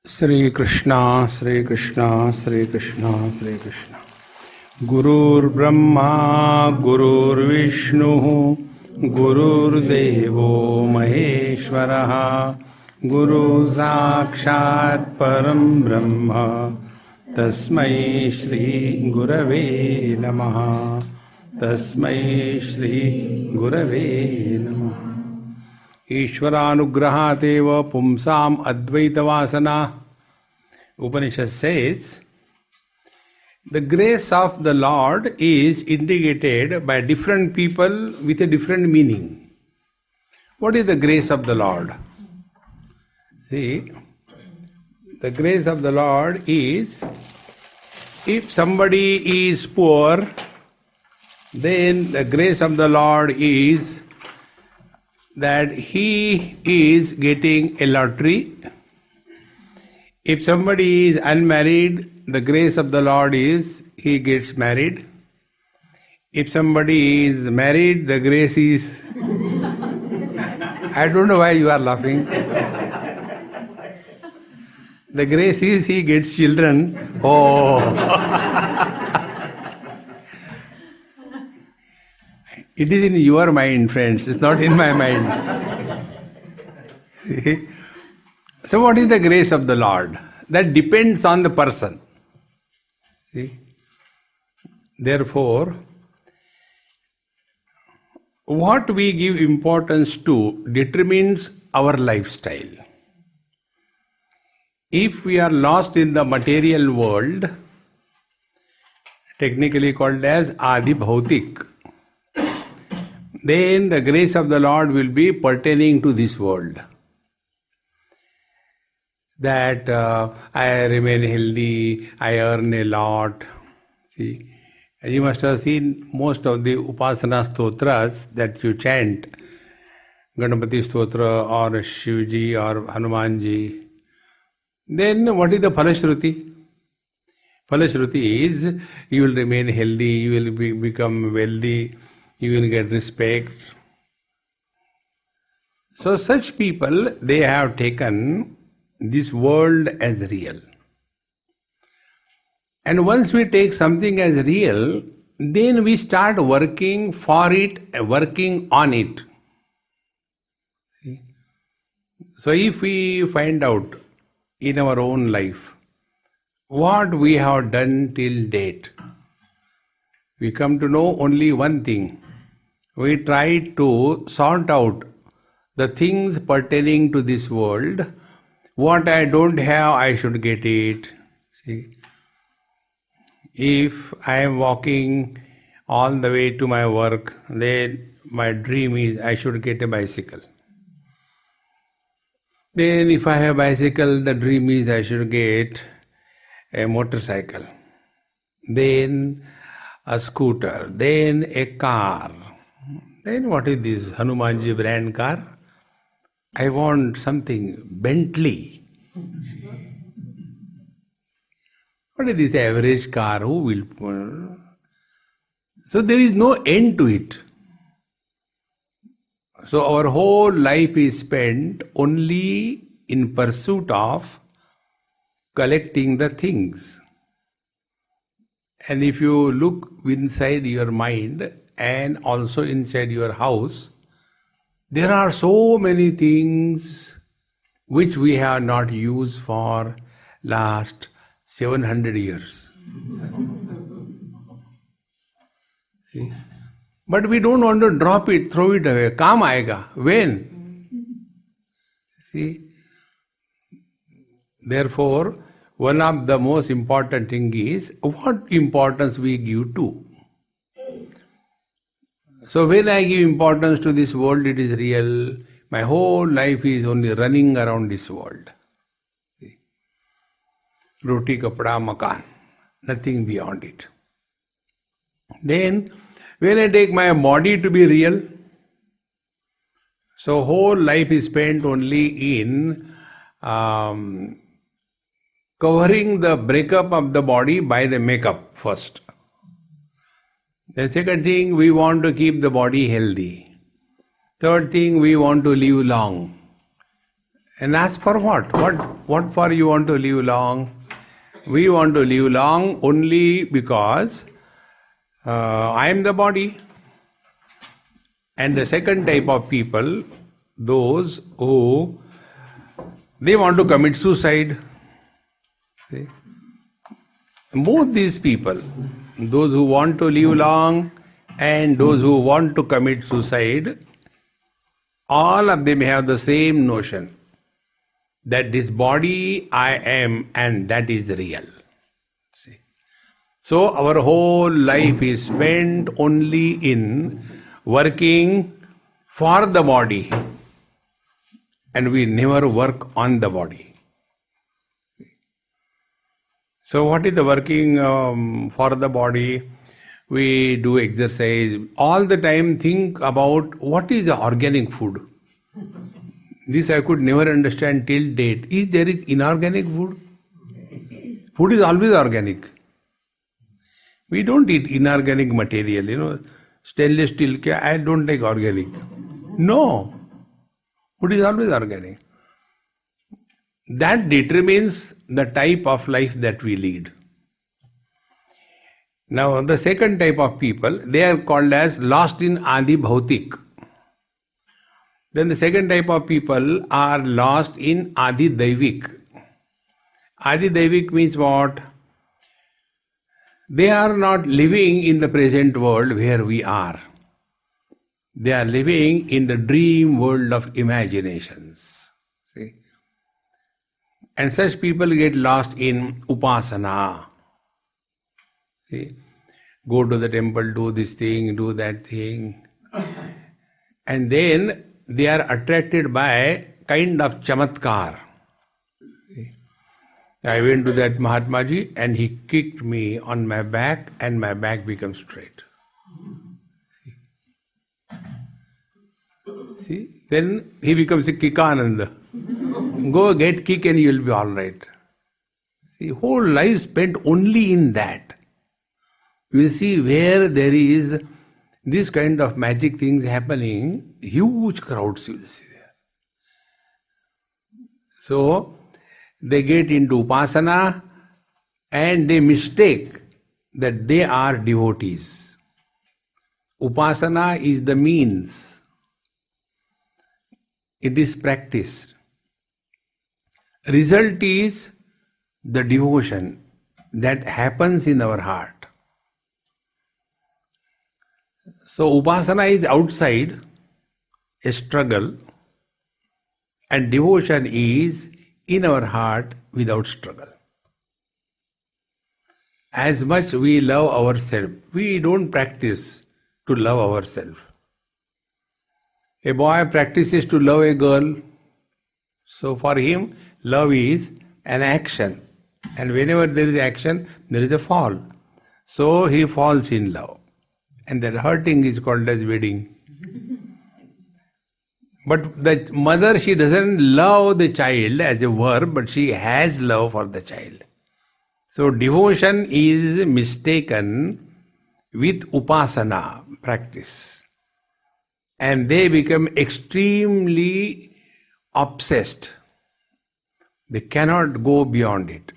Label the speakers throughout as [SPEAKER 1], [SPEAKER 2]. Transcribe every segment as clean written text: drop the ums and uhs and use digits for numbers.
[SPEAKER 1] Sri Krishna, Sri Krishna, Sri Krishna, Sri Krishna. Gurur Brahma, Gurur Vishnu, Gurur Devo Maheshwaraha, Guru Sakshat Param Brahma, Tasmai Shri Gurave Namaha, Tasmai Shri Gurave Namaha. Ishvaranugrahateva pumsam advaita vasana. Upanishad says, the grace of the Lord is indicated by different people with a different meaning. What is the grace of the Lord? See, the grace of the Lord is, if somebody is poor, then the grace of the Lord is that he is getting a lottery. If somebody is unmarried, the grace of the Lord is he gets married. If somebody is married, the grace is I don't know why you are laughing. The grace is he gets children. Oh. It is in your mind, friends. It's not in my mind. See? So what is the grace of the Lord? That depends on the person. See? Therefore, what we give importance to determines our lifestyle. If we are lost in the material world, technically called as Adi Bhautik, then the grace of the Lord will be pertaining to this world. That I remain healthy, I earn a lot. See, and you must have seen most of the Upasana stotras that you chant, Ganapati stotra or Shivji or Hanumanji. Then what is the Phalashruti? Phalashruti is you will remain healthy, you will become wealthy, you will get respect. So such people, they have taken this world as real. And once we take something as real, then we start working for it, working on it. See? So if we find out in our own life what we have done till date, we come to know only one thing. We try to sort out the things pertaining to this world. What I don't have, I should get it. See? If I am walking all the way to my work, then my dream is I should get a bicycle. Then if I have a bicycle, the dream is I should get a motorcycle. Then a scooter. Then a car. Then what is this Hanumanji brand car? I want something Bentley. What is this average car? Who will? So there is no end to it. So our whole life is spent only in pursuit of collecting the things. And if you look inside your mind and also inside your house, there are so many things which we have not used for last 700 years. See? But we don't want to drop it, throw it away. Kaam aayega. When? See? Therefore, one of the most important thing is what importance we give to. So when I give importance to this world, it is real. My whole life is only running around this world. See? Roti, kapda, makan. Nothing beyond it. Then, when I take my body to be real, so whole life is spent only in covering the breakup of the body by the makeup first. The second thing, we want to keep the body healthy. Third thing, we want to live long. And ask for what? What for you want to live long? We want to live long only because I am the body. And the second type of people, those who they want to commit suicide. See? Both these people, those who want to live long and those who want to commit suicide, all of them have the same notion that this body I am and that is real. See? So our whole life is spent only in working for the body, and we never work on the body. So what is the working for the body? We do exercise. All the time think about what is the organic food. This I could never understand till date. There is inorganic food? Food is always organic. We don't eat inorganic material, stainless steel, I don't like organic. No. Food is always organic. That determines the type of life that we lead. Now, the second type of people, they are called as lost in Adi Bhautik. Then the second type of people are lost in Adi Daivik. Adi Daivik means what? They are not living in the present world where we are. They are living in the dream world of imaginations. See? And such people get lost in upasana. See? Go to the temple, do this thing, do that thing. And then they are attracted by kind of chamatkar. See? I went to that Mahatmaji and he kicked me on my back and my back becomes straight. See? Then he becomes a Kikananda. Go get kick and you will be alright. See, whole life spent only in that. You will see where there is this kind of magic things happening, huge crowds you will see there. So, they get into upasana and they mistake that they are devotees. Upasana is the means. It is practiced. Result is the devotion that happens in our heart. So upasana is outside, a struggle, and devotion is in our heart without struggle. As much we love ourselves, we don't practice to love ourselves. A boy practices to love a girl, so for him, love is an action. And whenever there is action, there is a fall. So he falls in love. And that hurting is called as wedding. But the mother, she doesn't love the child as a verb, but she has love for the child. So devotion is mistaken with upasana practice. And they become extremely obsessed. They cannot go beyond it.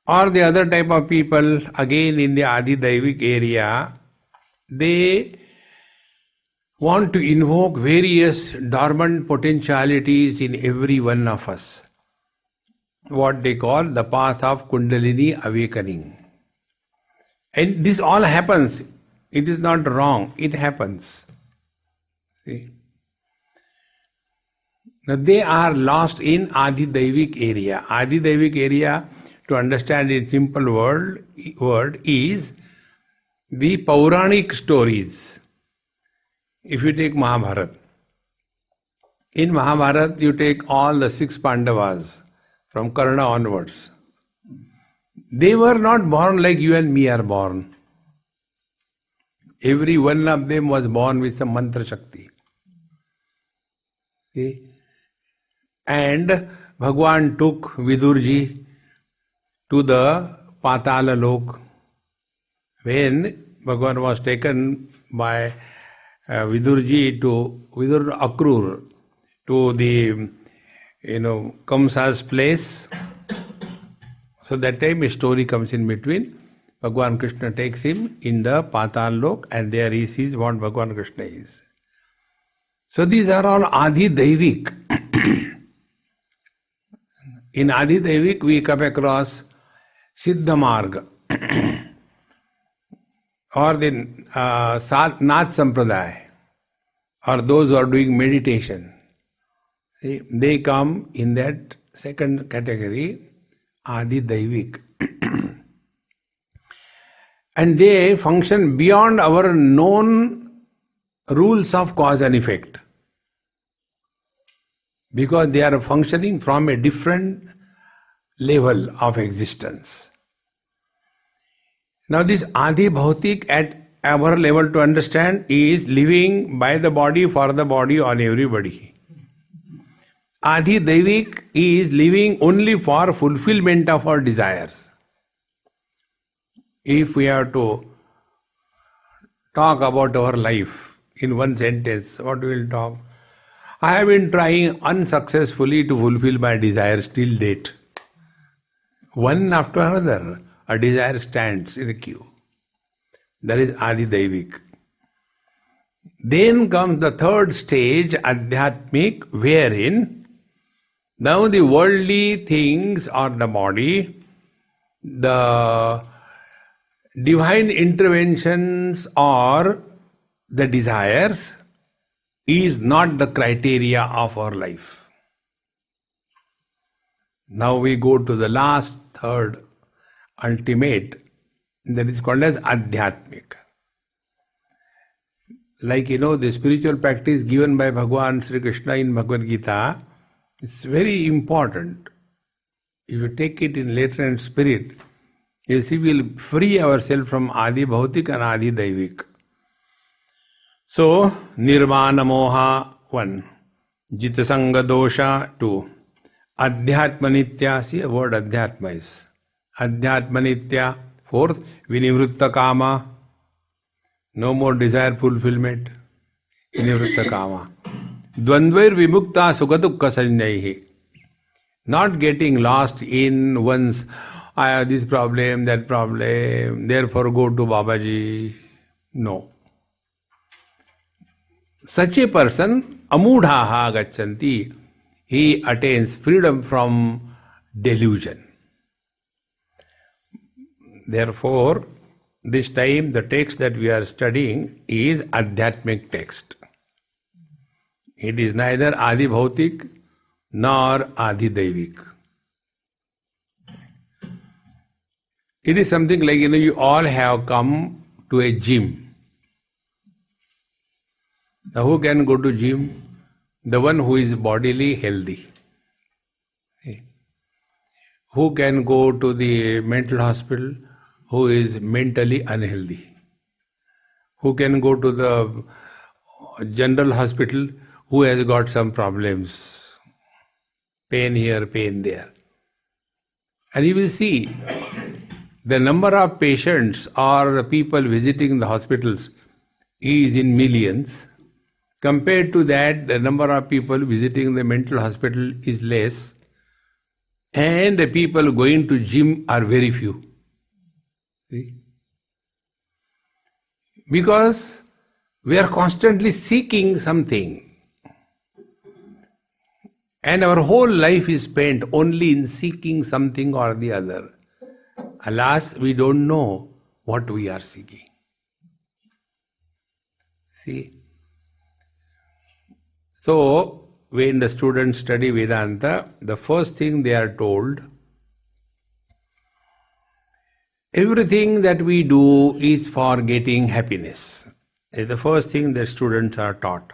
[SPEAKER 1] Or the other type of people, again in the Adi Daivik area, they want to invoke various dormant potentialities in every one of us. What they call the path of Kundalini awakening. And this all happens. It is not wrong. It happens. See? Now they are lost in Adi Daivik area. Adi Daivik area, to understand in simple word is the Pauranic stories. If you take Mahabharata, in Mahabharata you take all the 6 Pandavas from Karna onwards. They were not born like you and me are born. Every one of them was born with some mantra shakti. See? And Bhagwan took Vidurji to the Patala Lok. When Bhagwan was taken by Vidur Akrur to the Kamsa's place. So that time a story comes in between. Bhagwan Krishna takes him in the Patal Lok, and there he sees what Bhagwan Krishna is. So these are all Adi Daivik. In Adi Daivik we come across Siddha Marga or the Nath Sampradaya, or those who are doing meditation. See, they come in that second category, Adi Daivik. And they function beyond our known rules of cause and effect, because they are functioning from a different level of existence. Now this Adi Bhautik at our level to understand is living by the body, for the body, on everybody. Adi Daivik is living only for fulfillment of our desires. If we have to talk about our life in one sentence, what we will talk? I have been trying unsuccessfully to fulfill my desires till date. One after another, a desire stands in a queue. That is Adi Daivik. Then comes the third stage, Adhyatmik, wherein now the worldly things or the body, the divine interventions or the desires is not the criteria of our life. Now we go to the last, third, ultimate, that is called as Adhyatmik. Like the spiritual practice given by Bhagwan Sri Krishna in Bhagavad Gita, it's very important. If you take it in letter and spirit, you see, we'll free ourselves from Adi Bhautik and Adi Daivik. So, Nirvana Moha 1, Jitasanga Dosha 2, Adhyatmanitya, see a word Adhyatma is. Adhyatmanitya, fourth, Vinivritta Kama, no more desire fulfillment, Vinivritta Kama. Dvandvair Vimukta Sukadukka Sanjaihi, not getting lost in one's I have this problem, that problem, therefore go to Babaji. No. Such a person, amudhaha gachanti, he attains freedom from delusion. Therefore, this time the text that we are studying is Adhyatmic text. It is neither Adi Bhautik nor Adi Daivik. It is something like, you all have come to a gym. Now who can go to gym? The one who is bodily healthy. Who can go to the mental hospital? Who is mentally unhealthy. Who can go to the general hospital? Who has got some problems. Pain here, pain there. And you will see, the number of patients or the people visiting the hospitals is in millions. Compared to that, the number of people visiting the mental hospital is less. And the people going to gym are very few. See? Because we are constantly seeking something. And our whole life is spent only in seeking something or the other. Alas, we don't know what we are seeking. See? So, when the students study Vedanta, the first thing they are told, everything that we do is for getting happiness. It's the first thing that students are taught.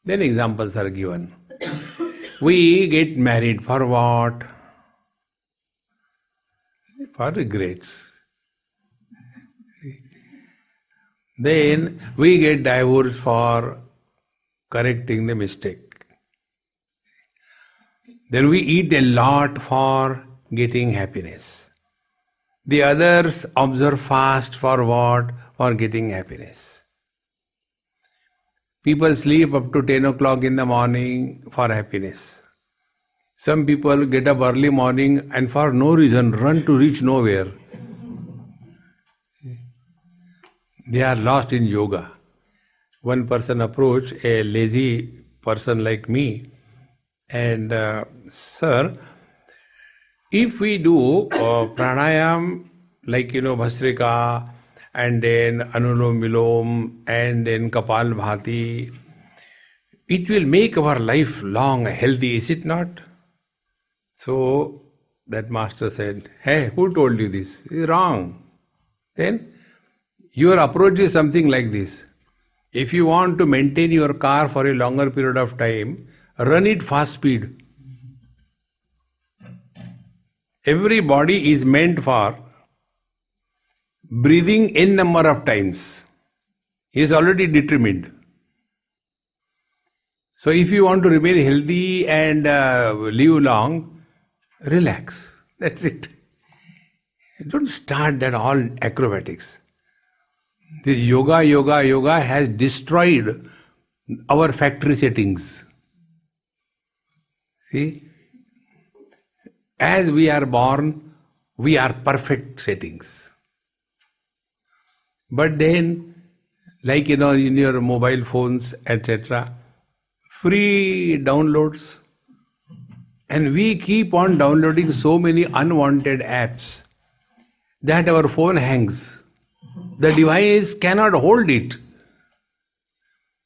[SPEAKER 1] Then examples are given. We get married for what? For regrets. Then we get divorced for correcting the mistake. Then we eat a lot for getting happiness. The others observe fast for what? For getting happiness. People sleep up to 10 o'clock in the morning for happiness. Some people get up early morning and for no reason run to reach nowhere. They are lost in yoga. One person approached a lazy person like me and sir, if we do pranayam like Bhasrika and then Anulom Vilom and then Kapal Bhati, it will make our life long healthy, is it not? So that master said, hey, who told you this? It's wrong. Then your approach is something like this. If you want to maintain your car for a longer period of time, run it fast speed. Every body is meant for breathing n number of times. He is already determined. So if you want to remain healthy and live long, relax. That's it. Don't start that all acrobatics. The yoga has destroyed our factory settings. See? As we are born, we are perfect settings. But then, like in your mobile phones, etc., free downloads. And we keep on downloading so many unwanted apps that our phone hangs. The device cannot hold it.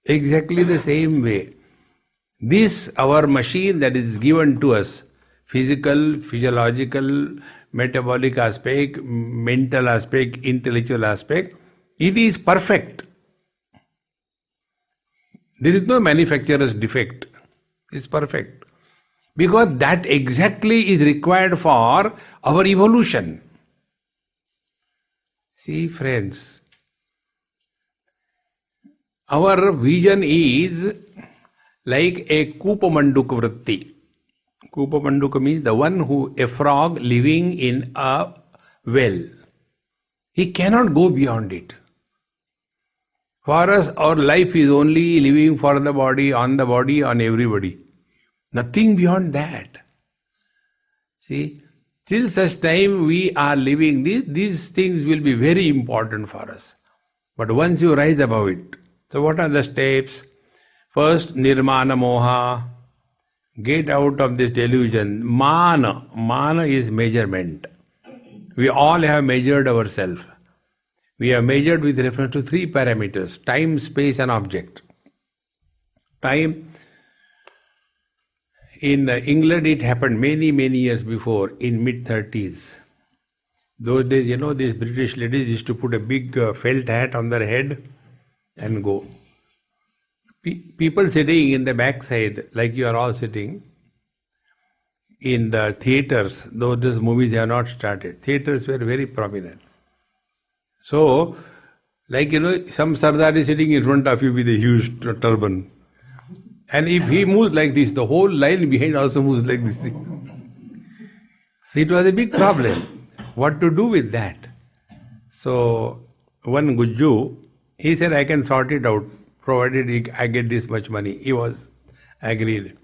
[SPEAKER 1] Exactly the same way. This, our machine that is given to us, physical, physiological, metabolic aspect, mental aspect, intellectual aspect, it is perfect. There is no manufacturer's defect. It's perfect. Because that exactly is required for our evolution. See, friends, our vision is like a Kupamanduk vritti. Kupamanduk means the one a frog living in a well. He cannot go beyond it. For us, our life is only living for the body, on everybody. Nothing beyond that. See, till such time we are living these things will be very important for us. But once you rise above it, so what are the steps? First, nirmana moha. Get out of this delusion. Mana is measurement. We all have measured ourselves. We have measured with reference to 3 parameters: time, space and object. Time, in England it happened many years before, in mid-30s. Those days, these British ladies used to put a big felt hat on their head and go. People sitting in the backside, like you are all sitting, in the theatres, though those movies have not started, theatres were very prominent. So, like some Sardar is sitting in front of you with a huge turban. And if he moves like this, the whole line behind also moves like this. So it was a big problem. What to do with that? So one Gujju, he said, I can sort it out, provided I get this much money. He was agreed.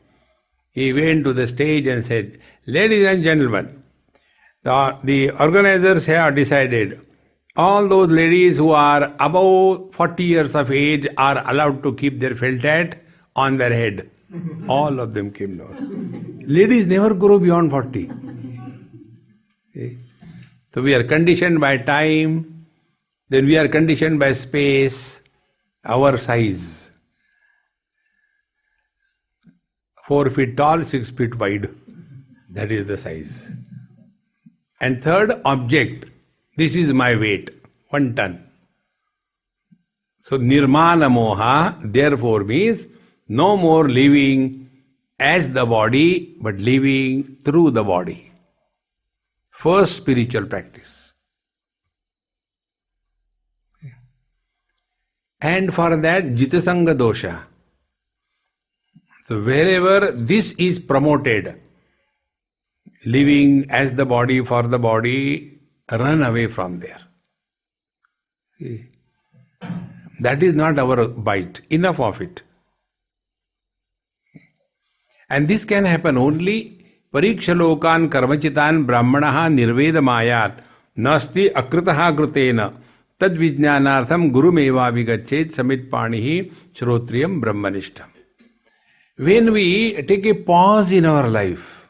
[SPEAKER 1] He went to the stage and said, ladies and gentlemen, the organizers have decided all those ladies who are above 40 years of age are allowed to keep their felt hat on their head. All of them came down. Ladies never grow beyond 40. Okay. So we are conditioned by time, then we are conditioned by space, our size. 4 feet tall, 6 feet wide. That is the size. And third, object. This is my weight, 1 ton. So nirmana moha therefore means no more living as the body, but living through the body. First spiritual practice. And for that, jitasanga dosha. So wherever this is promoted, living as the body for the body, run away from there. See? That is not our bite. Enough of it. And this can happen only Parikshalokan karmachitan brahmanaha nirvedamayat nasti akritaha krutena tad vijnanartham gurumeva vigachet samit panihi shrotriyam brahmanishtam. When we take a pause in our life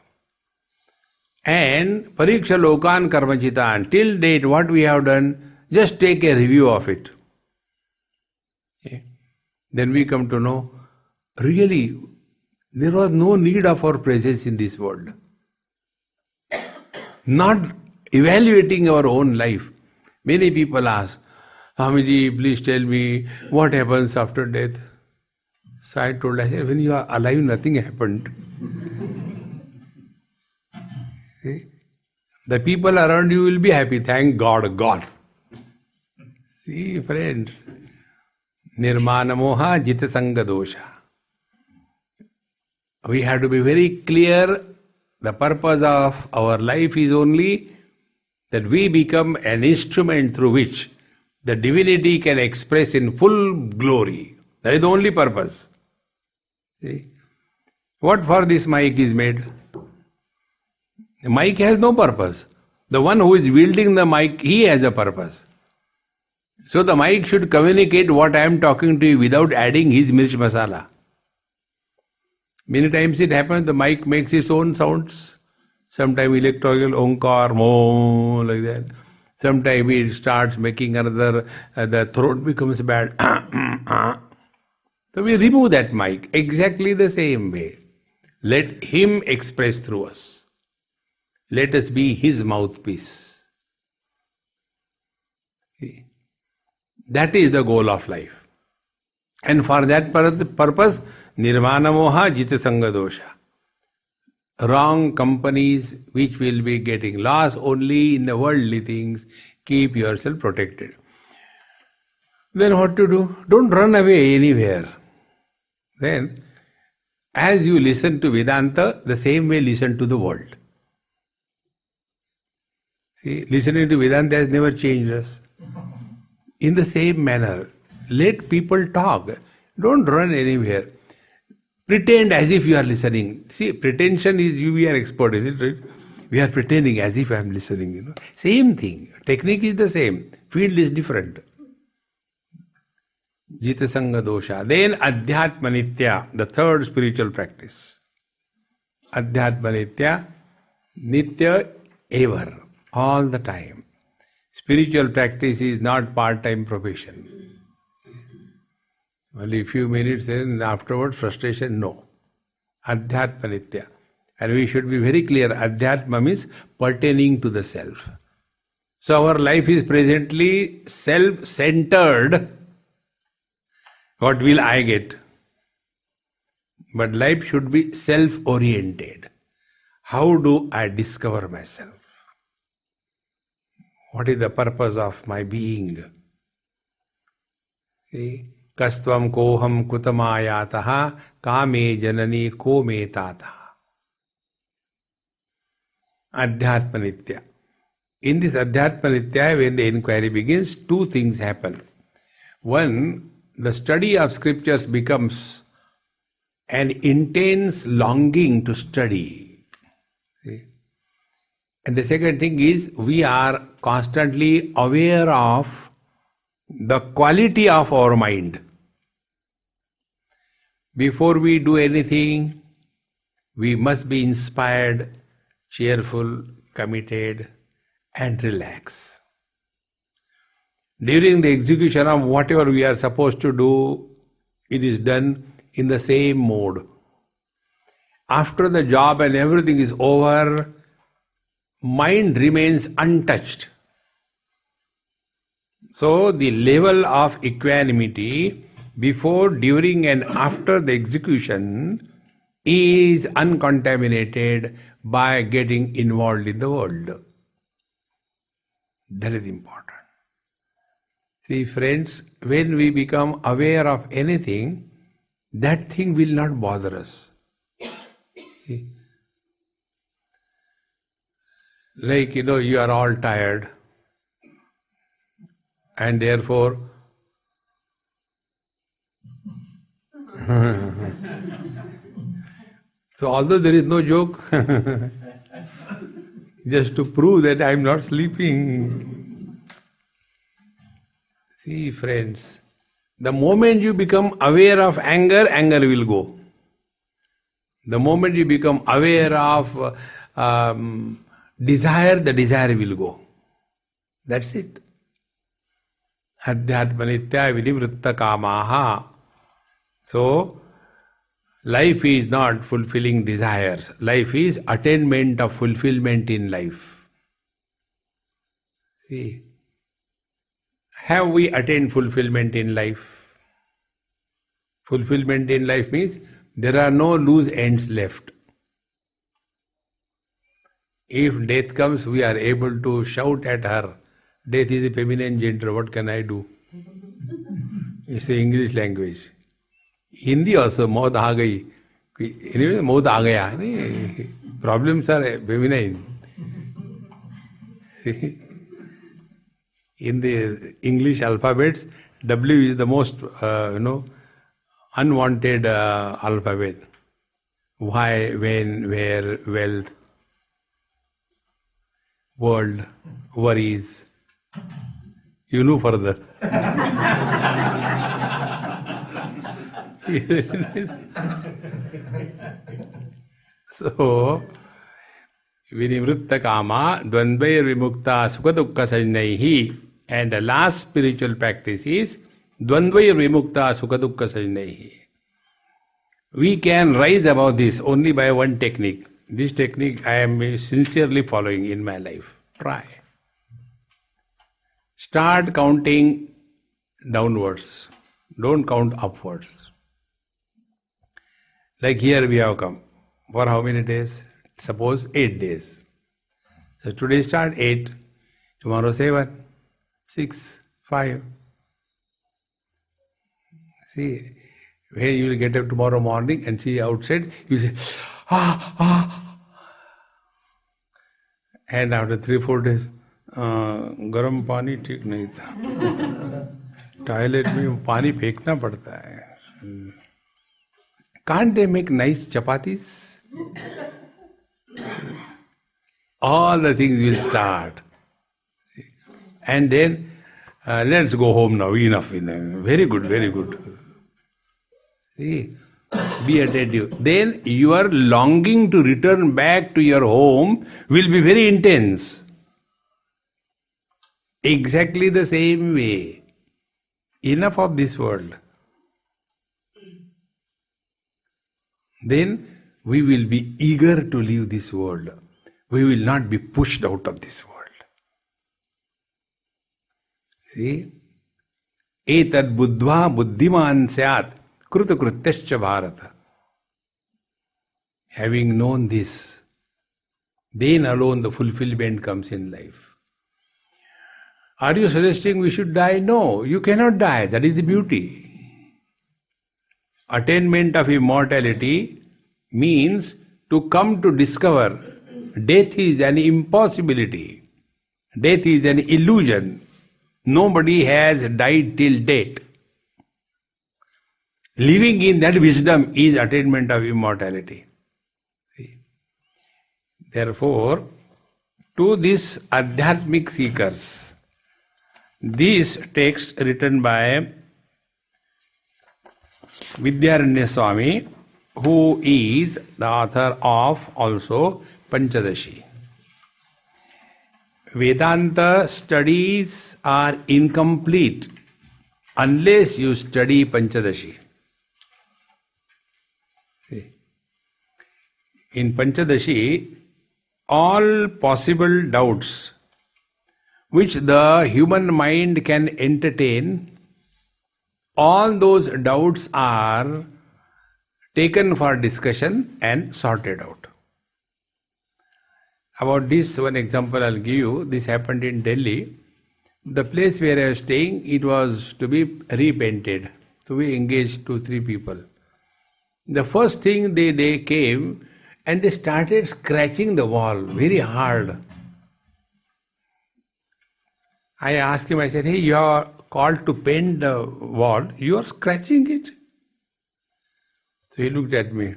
[SPEAKER 1] and Parikshalokan karmachitan, till date what we have done, just take a review of it. Okay. Then we come to know, really, there was no need of our presence in this world. Not evaluating our own life. Many people ask, Swamiji, please tell me what happens after death. So I told, I said, when you are alive, nothing happened. See? The people around you will be happy. Thank God, God. See, friends, Nirmana moha jita sanga dosha. We have to be very clear. The purpose of our life is only that we become an instrument through which the divinity can express in full glory. That is the only purpose. See? What for this mic is made? The mic has no purpose. The one who is wielding the mic, he has a purpose. So the mic should communicate what I am talking to you without adding his mirch masala. Many times it happens the mic makes its own sounds. Sometimes electrical onkar, mo, like that. Sometimes it starts making another, the throat becomes bad. So we remove that mic exactly the same way. Let him express through us. Let us be his mouthpiece. See? That is the goal of life. And for that purpose, nirvana moha jita sanga dosha. Wrong companies which will be getting lost only in the worldly things, keep yourself protected. Then what to do? Don't run away anywhere. Then, as you listen to Vedanta, the same way listen to the world. See, listening to Vedanta has never changed us. In the same manner, let people talk. Don't run anywhere. Pretend as if you are listening. See, pretension is we are expert, is it right? We are pretending as if I am listening, Same thing. Technique is the same. Field is different. Jita Sangha Dosha. Then Adhyatma Nitya, the third spiritual practice. Adhyatma Nitya, Nitya ever, all the time. Spiritual practice is not part-time profession. Only a few minutes and afterwards frustration, no. Adhyatma Nitya. And we should be very clear, Adhyatma means pertaining to the self. So our life is presently self-centered. What will I get? But life should be self-oriented. How do I discover myself? What is the purpose of my being? See? Kastvam koham kutamayataha kame janani ko me tataha. Adhyatma Nitya. In this Adhyatma Nitya, when the inquiry begins, two things happen. One, the study of scriptures becomes an intense longing to study. See? And the second thing is, we are constantly aware of the quality of our mind. Before we do anything, we must be inspired, cheerful, committed, and relax. During the execution of whatever we are supposed to do, it is done in the same mode. After the job and everything is over, mind remains untouched. So the level of equanimity before, during and after the execution is uncontaminated by getting involved in the world. That is important. See friends, when we become aware of anything, that thing will not bother us. See? Like, you are all tired and therefore So although there is no joke, just to prove that I am not sleeping. See, friends, the moment you become aware of anger, anger will go. The moment you become aware of desire, the desire will go. That's it. Adhyatmanitya vidivritta kamaha. So, life is not fulfilling desires. Life is attainment of fulfillment in life. See, have we attained fulfillment in life? Fulfillment in life means there are no loose ends left. If death comes, we are able to shout at her, death is a feminine gender, what can I do? It's the English language. Hindi also, maut aa gayi. Anyway, maut aa gaya. Problems are feminine. In the English alphabets, W is the most, unwanted alphabet. Why, when, where, wealth, world, worries. You know further. So, vinivritta kama dvandvair vimukta sukha-dukkha sajnaihi. And the last spiritual practice is dvandvair vimukta sukha-dukkha sajnaihi. We can rise above this only by one technique. This technique I am sincerely following in my life. Try. Start counting downwards. Don't count upwards. Like here we have come. For how many days? Suppose 8 days. So today start 8, tomorrow 7, 6, 5. See, when you will get up tomorrow morning and see outside, you say, And after 3-4 days, गरम पानी ठीक नहीं था. Toilet में पानी फेंकना पड़ता है. Can't they make nice chapatis? All the things will start. And then, let's go home now, enough. Very good, very good. See, be attentive. Then your longing to return back to your home will be very intense. Exactly the same way. Enough of this world. Then we will be eager to leave this world. We will not be pushed out of this world. See? Etad buddhva buddhiman syat kruta krutyascha bharata. Having known this, then alone the fulfillment comes in life. Are you suggesting we should die? No, you cannot die. That is the beauty. Attainment of immortality means to come to discover death is an impossibility. Death is an illusion. Nobody has died till date. Living in that wisdom is attainment of immortality. See? Therefore, to these adhyatmic seekers, this text written by Vidyaranya Swami, who is the author of also Panchadashi. Vedanta studies are incomplete unless you study Panchadashi. See? In Panchadashi, all possible doubts which the human mind can entertain, all those doubts are taken for discussion and sorted out. About this, one example I'll give you. This happened in Delhi. The place where I was staying, it was to be repainted. So we engaged 2-3 people. The first thing they came and they started scratching the wall very hard. I asked him, I said, hey, you are called to paint the wall, you are scratching it. So he looked at me.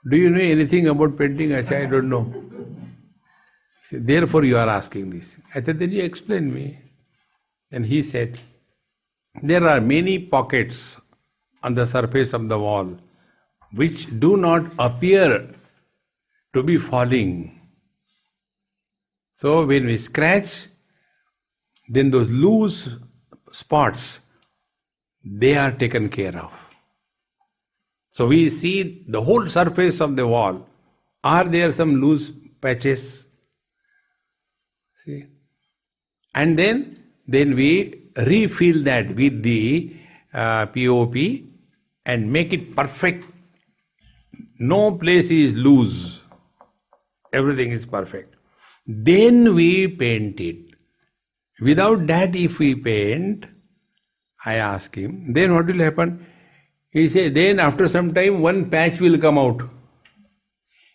[SPEAKER 1] Do you know anything about painting? I said, I don't know. He said, therefore you are asking this. I said, then you explain me. And he said, there are many pockets on the surface of the wall which do not appear to be falling. So when we scratch, then those loose spots, they are taken care of. So we see the whole surface of the wall. Are there some loose patches? See? And then we refill that with the POP and make it perfect. No place is loose. Everything is perfect. Then we paint it. Without that, if we paint, I ask him, then what will happen? He said, then after some time, one patch will come out.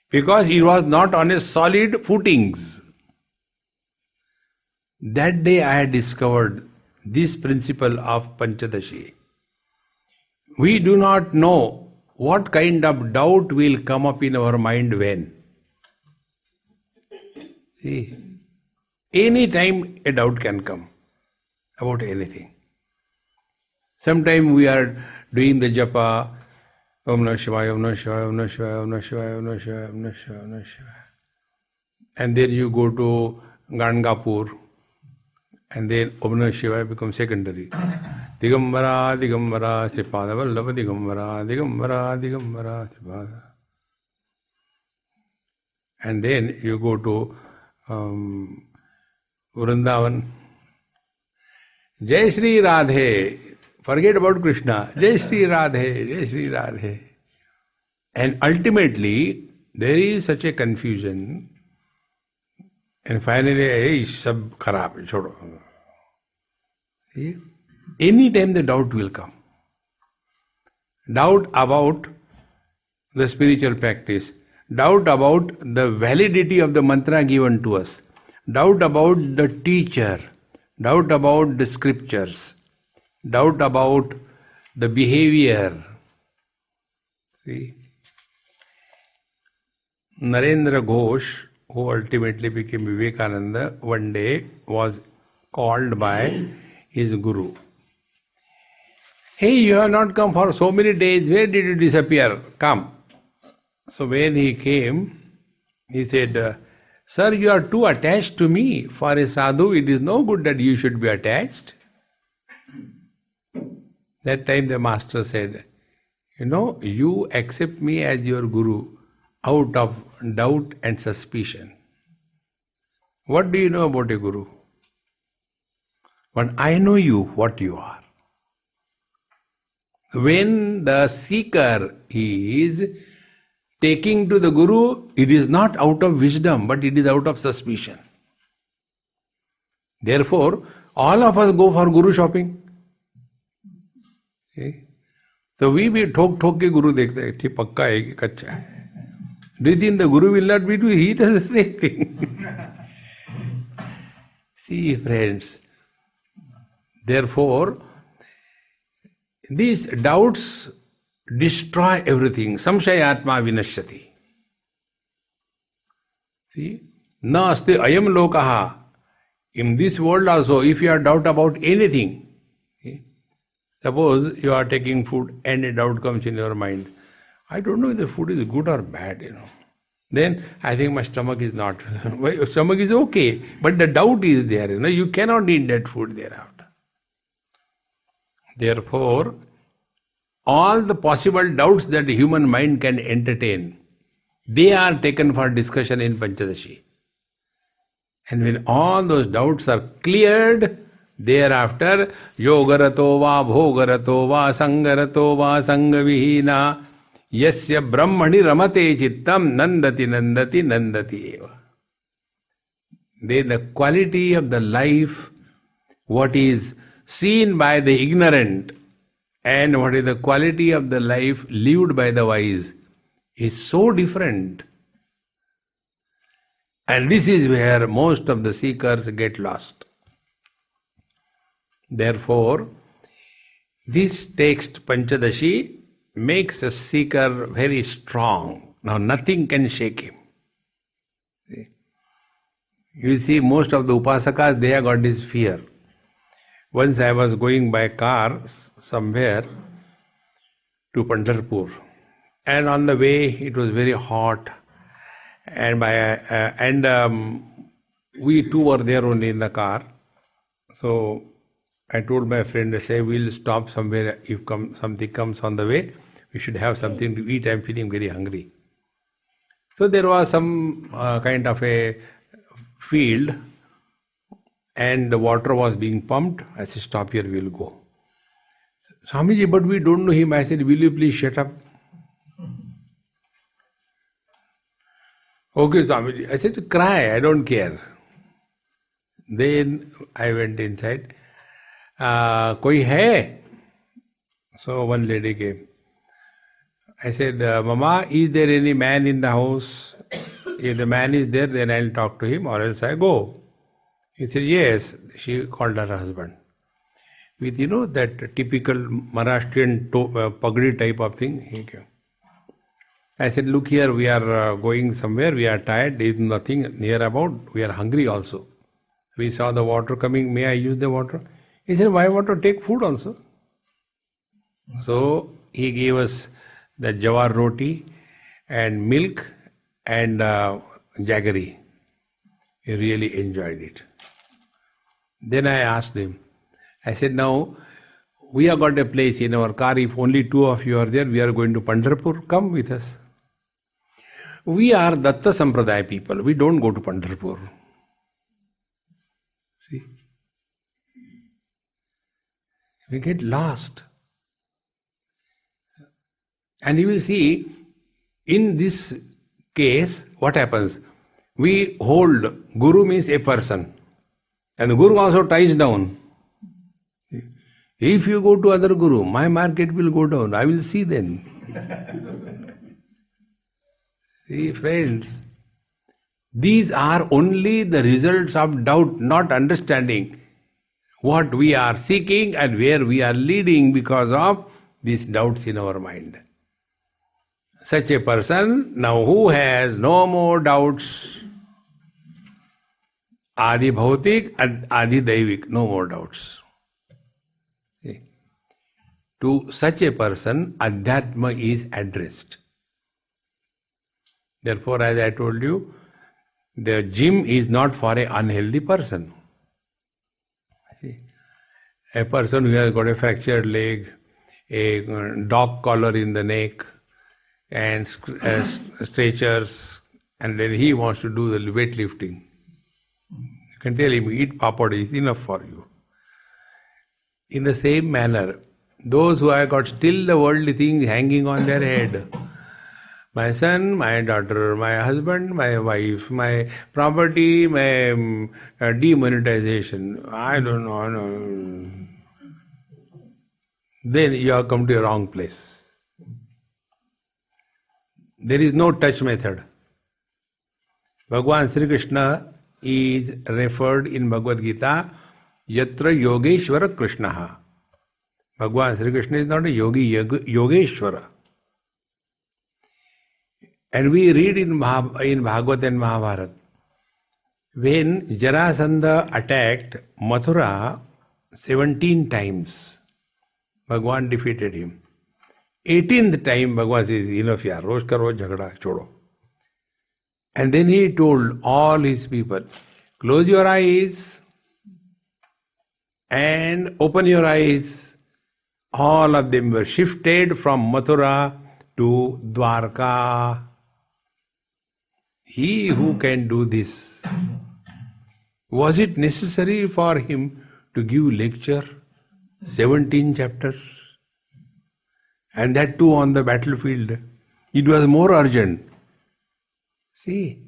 [SPEAKER 1] Because it was not on a solid footings. That day I had discovered this principle of Panchadashi. We do not know what kind of doubt will come up in our mind when. See, any time a doubt can come about anything. Sometime we are doing the japa, Om Namah Shivaya, Om Namah Shivaya, Om Namah Shivaya, Om Namah Shivaya, Om Namah Shivaya, Om Namah Shivaya, Om Namah Shivaya. And then you go to Gangapur, and then Om Namah Shivaya becomes secondary. Digambara, Digambara, Sripada Vallabha, Digambara, Digambara, Digambara, Sripada. And then you go to Vrindavan. Jai Shri Radhe. Forget about Krishna. Jai Shri Radhe, Jai Shri Radhe. And ultimately, there is such a confusion. And finally, hey, sab kharab, chodo. See? Any time the doubt will come. Doubt about the spiritual practice. Doubt about the validity of the mantra given to us. Doubt about the teacher. Doubt about the scriptures. Doubt about the behavior. See? Narendra Ghosh, who ultimately became Vivekananda, one day was called by his guru. Hey, you have not come for so many days, where did you disappear? Come. So when he came, he said, Sir, you are too attached to me. For a sadhu, it is no good that you should be attached. That time the master said, you accept me as your guru out of doubt and suspicion. What do you know about a guru? But I know you, what you are. When the seeker is taking to the guru, it is not out of wisdom, but it is out of suspicion. Therefore, all of us go for guru shopping. Okay? So we be thok ke guru dekhte hai, thi pakka hai ki kacha hai. Do you think the guru will not be doing? He does the same thing. See, friends, therefore, these doubts destroy everything. Samshayatma vinashyati. See? Na asti ayam lokaha. In this world also, if you have doubt about anything, see? Suppose you are taking food and a doubt comes in your mind. I don't know if the food is good or bad, Then I think my stomach is not. My stomach is okay, but the doubt is there, You cannot eat that food thereafter. Therefore, all the possible doubts that the human mind can entertain, they are taken for discussion in Panchadashi. And when all those doubts are cleared, thereafter, yogarato va bhogarato va sangarato va sangavihina yasya brahmani ramate chittam nandati nandati nandati eva. Then the quality of the life, what is seen by the ignorant, and what is the quality of the life lived by the wise, is so different. And this is where most of the seekers get lost. Therefore, this text, Panchadashi, makes a seeker very strong. Now nothing can shake him. See? You see, most of the upasakas, they have got this fear. Once I was going by car somewhere to Pandharpur, and on the way it was very hot, and we two were there only in the car. So I told my friend, I say, we'll stop somewhere. If something comes on the way, we should have something to eat. I'm feeling very hungry. So there was some kind of a field, and the water was being pumped. I said, stop here, we'll go. Swamiji, but we don't know him. I said, will you please shut up? Okay, Swamiji. I said, cry, I don't care. Then I went inside. Koi hai? So one lady came. I said, Mama, is there any man in the house? If the man is there, then I'll talk to him, or else I go. He said, yes. She called her husband. With, that typical Maharashtrian pagdi type of thing, he came. I said, look here, we are going somewhere, we are tired, there is nothing near about, we are hungry also. We saw the water coming, may I use the water? He said, why water? Take food also. So he gave us the jawar roti and milk and jaggery. He really enjoyed it. Then I asked him, I said, now we have got a place in our car. If only two of you are there, we are going to Pandharpur. Come with us. We are Datta Sampradaya people. We don't go to Pandharpur. See? We get lost. And you will see, in this case, what happens? We hold Guru means a person. And the Guru also ties down. If you go to other Guru, my market will go down. I will see then. See, friends, these are only the results of doubt, not understanding what we are seeking and where we are leading because of these doubts in our mind. Such a person, now who has no more doubts, Adi Bhautik and Adi Daivik, no more doubts. See? To such a person, Adhyatma is addressed. Therefore, as I told you, the gym is not for an unhealthy person. See? A person who has got a fractured leg, a dog collar in the neck, and stretchers, and then he wants to do the weightlifting. You can tell him, eat papad is enough for you. In the same manner, those who have got still the worldly things hanging on their head, my son, my daughter, my husband, my wife, my property, my demonetization, I don't know. Then you have come to a wrong place. There is no touch method. Bhagavan Sri Krishna is referred in Bhagavad Gita, Yatra Yogeshwara Krishnaha. Bhagavan Sri Krishna is not a yogi, Yogeshwara. And we read in Bhagavad and Mahabharata, when Jarasandha attacked Mathura 17 times, Bhagavan defeated him. 18th time Bhagavan says, enough yaar, roz karo jhagda, chodo. And then he told all his people, close your eyes and open your eyes. All of them were shifted from Mathura to Dwarka. He who can do this. Was it necessary for him to give lecture? 17 chapters? And that too on the battlefield. It was more urgent. See,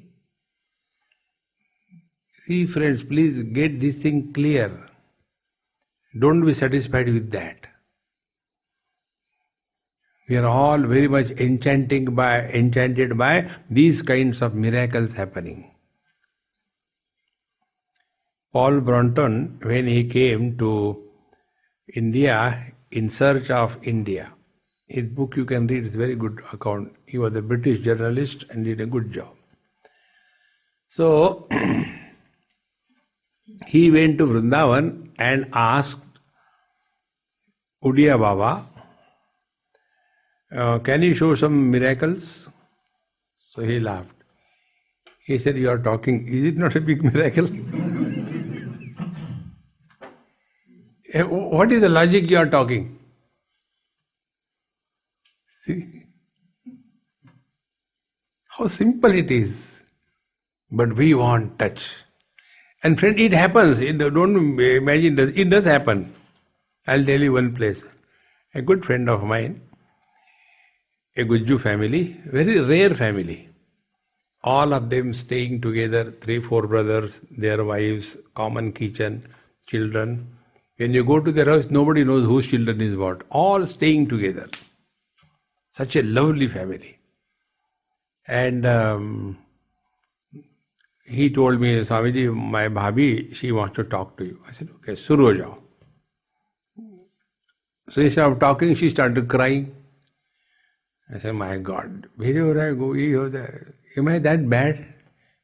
[SPEAKER 1] friends, please get this thing clear. Don't be satisfied with that. We are all very much enchanted by these kinds of miracles happening. Paul Brunton, when he came to India in search of India, His book you can read, it's a very good account. He was a British journalist and did a good job. So, he went to Vrindavan and asked Udiya Baba, can you show some miracles? So he laughed. He said, you are talking, is it not a big miracle? What is the logic you are talking? See? How simple it is. But we want touch. And friend, it happens. Don't imagine, it does happen. I'll tell you one place. A good friend of mine, a Gujju family, very rare family. All of them staying together, 3-4 brothers, their wives, common kitchen, children. When you go to their house, nobody knows whose children is what. All staying together. Such a lovely family. And he told me, Swamiji, my bhabhi, she wants to talk to you. I said, okay, shuru ho jao. So instead of talking, she started crying. I said, my God, am I that bad?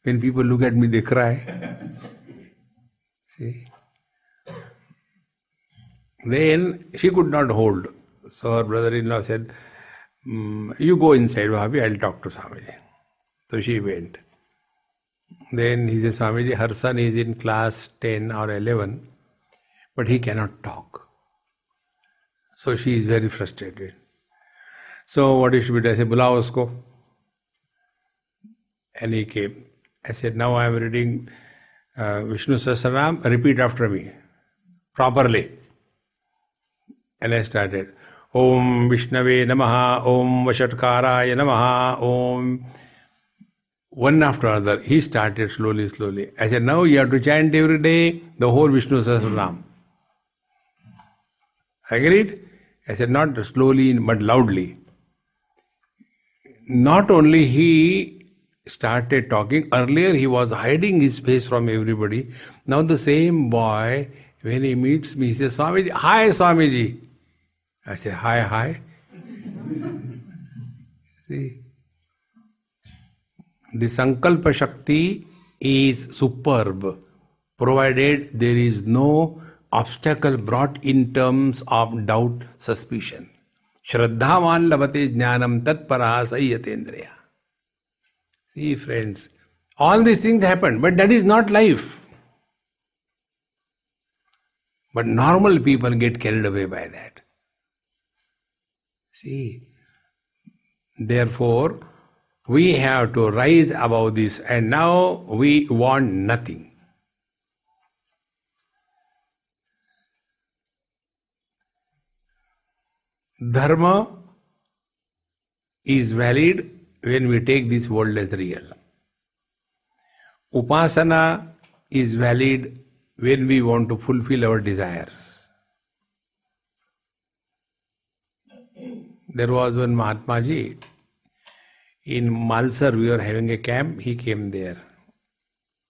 [SPEAKER 1] When people look at me, they cry. See? Then she could not hold. So her brother-in-law said, you go inside, Bhabhi, I'll talk to Swamiji. So she went. Then he said, Swamiji, her son is in class 10 or 11, but he cannot talk. So she is very frustrated. So what is should be? I said, Bulao usko. And he came. I said, now I am reading Vishnu Sahasranam, repeat after me, properly. And I started, Om Vishnave Namaha, Om Vashatkaraya Namaha, Om. One after another, he started slowly. I said, now you have to chant every day the whole Vishnu Sahasranam. Agreed? I said, not slowly but loudly. Not only he started talking, earlier he was hiding his face from everybody. Now the same boy, when he meets me, he says, Swamiji, hi Swamiji. I said, hi. See? The Sankalpa Shakti is superb, provided there is no obstacle brought in terms of doubt, suspicion. Shraddhavan labate jnanam tatparaha sayyatendriya. See friends, all these things happen, but that is not life. But normal people get carried away by that. See, therefore, we have to rise above this, and now we want nothing. Dharma is valid when we take this world as real. Upasana is valid when we want to fulfill our desires. There was one Mahatma Ji. In Malsar, we were having a camp, he came there.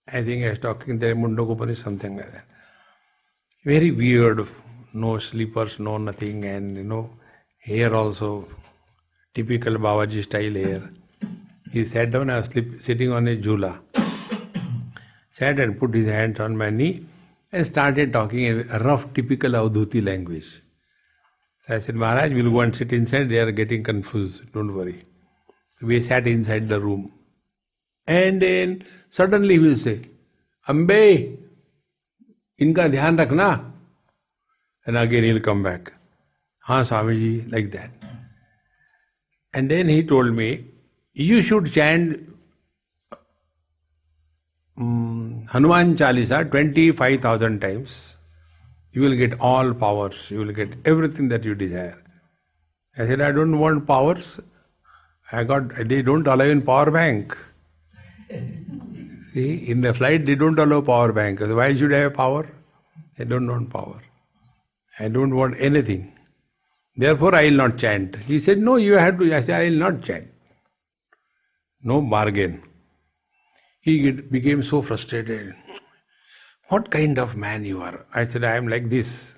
[SPEAKER 1] I think I was talking there, Mundagopani, something like that. Very weird, no slippers, no nothing, and hair also, typical Babaji style hair. He sat down, I was sitting on a jhula. Sat and put his hands on my knee and started talking in a rough, typical Avdhuti language. So I said, Maharaj, we'll go and sit inside, they are getting confused, don't worry. We sat inside the room. And then suddenly he will say, Ambe, inka dhyan rakhna. And again he'll come back. Haan Swamiji, like that. And then he told me, you should chant Hanuman Chalisa 25,000 times. You will get all powers. You will get everything that you desire. I said, I don't want powers. They don't allow in power bank. See, in the flight they don't allow power bank. So why should I have power? I don't want power. I don't want anything. Therefore I will not chant. He said, no, you have to. I said, I will not chant. No bargain. He became so frustrated. What kind of man you are? I said, I am like this.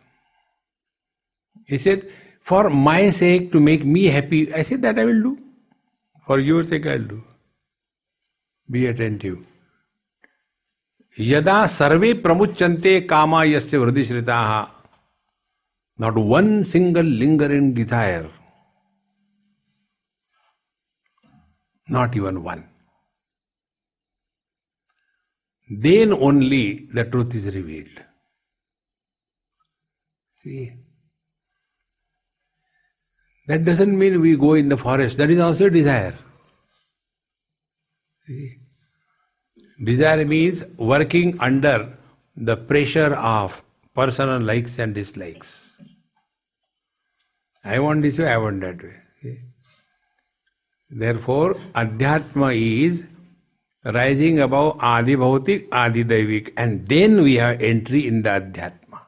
[SPEAKER 1] He said, for my sake, to make me happy, I say that I will do. For your sake I will do. Be attentive. Yada sarve pramuchante kama yasya vriddhi shritaha. Not one single lingering desire. Not even one. Then only the truth is revealed. See? That doesn't mean we go in the forest. That is also a desire. See? Desire means working under the pressure of personal likes and dislikes. I want this way, I want that way. See? Therefore, Adhyatma is rising above Adi Bhautik, Adi Daivik, and then we have entry in the Adhyatma.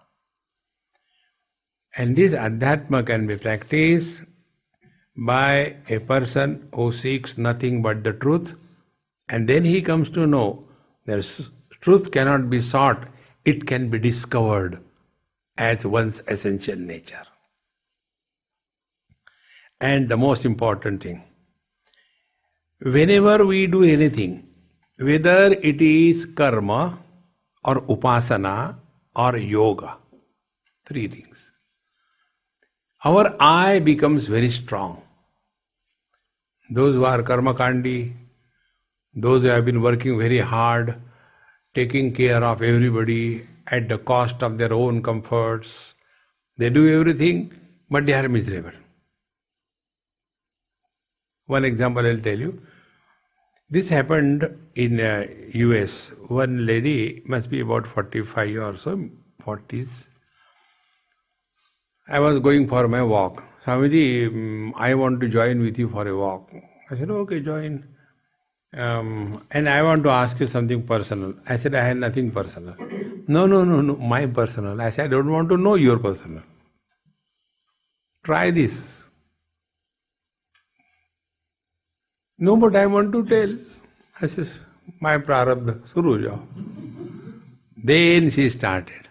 [SPEAKER 1] And this Adhyatma can be practiced by a person who seeks nothing but the truth, and then he comes to know that truth cannot be sought, it can be discovered as one's essential nature. And the most important thing, whenever we do anything, whether it is karma or upasana or yoga, three things, our I becomes very strong. Those who are karma kandi, those who have been working very hard, taking care of everybody at the cost of their own comforts, they do everything, but they are miserable. One example I'll tell you. This happened in US. One lady, must be about 45 or so, 40s. I was going for my walk. Swamiji, I want to join with you for a walk. I said, okay, join. And I want to ask you something personal. I said, I had nothing personal. No, my personal. I said, I don't want to know your personal. Try this. No, but I want to tell. I said, my prarabdha, suru jao. Then she started.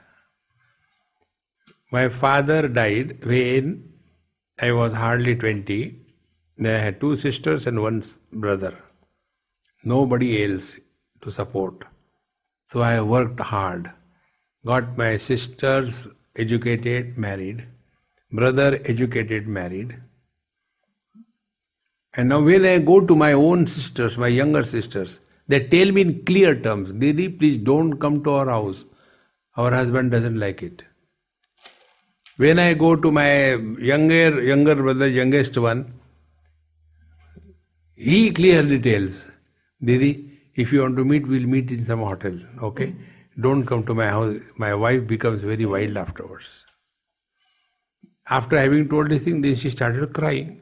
[SPEAKER 1] My father died when I was hardly 20. Then I had two sisters and one brother. Nobody else to support. So I worked hard. Got my sisters educated, married. Brother educated, married. And now when I go to my own sisters, my younger sisters, they tell me in clear terms, Didi, please don't come to our house. Our husband doesn't like it. When I go to my younger brother, youngest one, he clearly tells, Didi, if you want to meet, we'll meet in some hotel, okay? Don't come to my house. My wife becomes very wild afterwards. After having told this thing, then she started crying.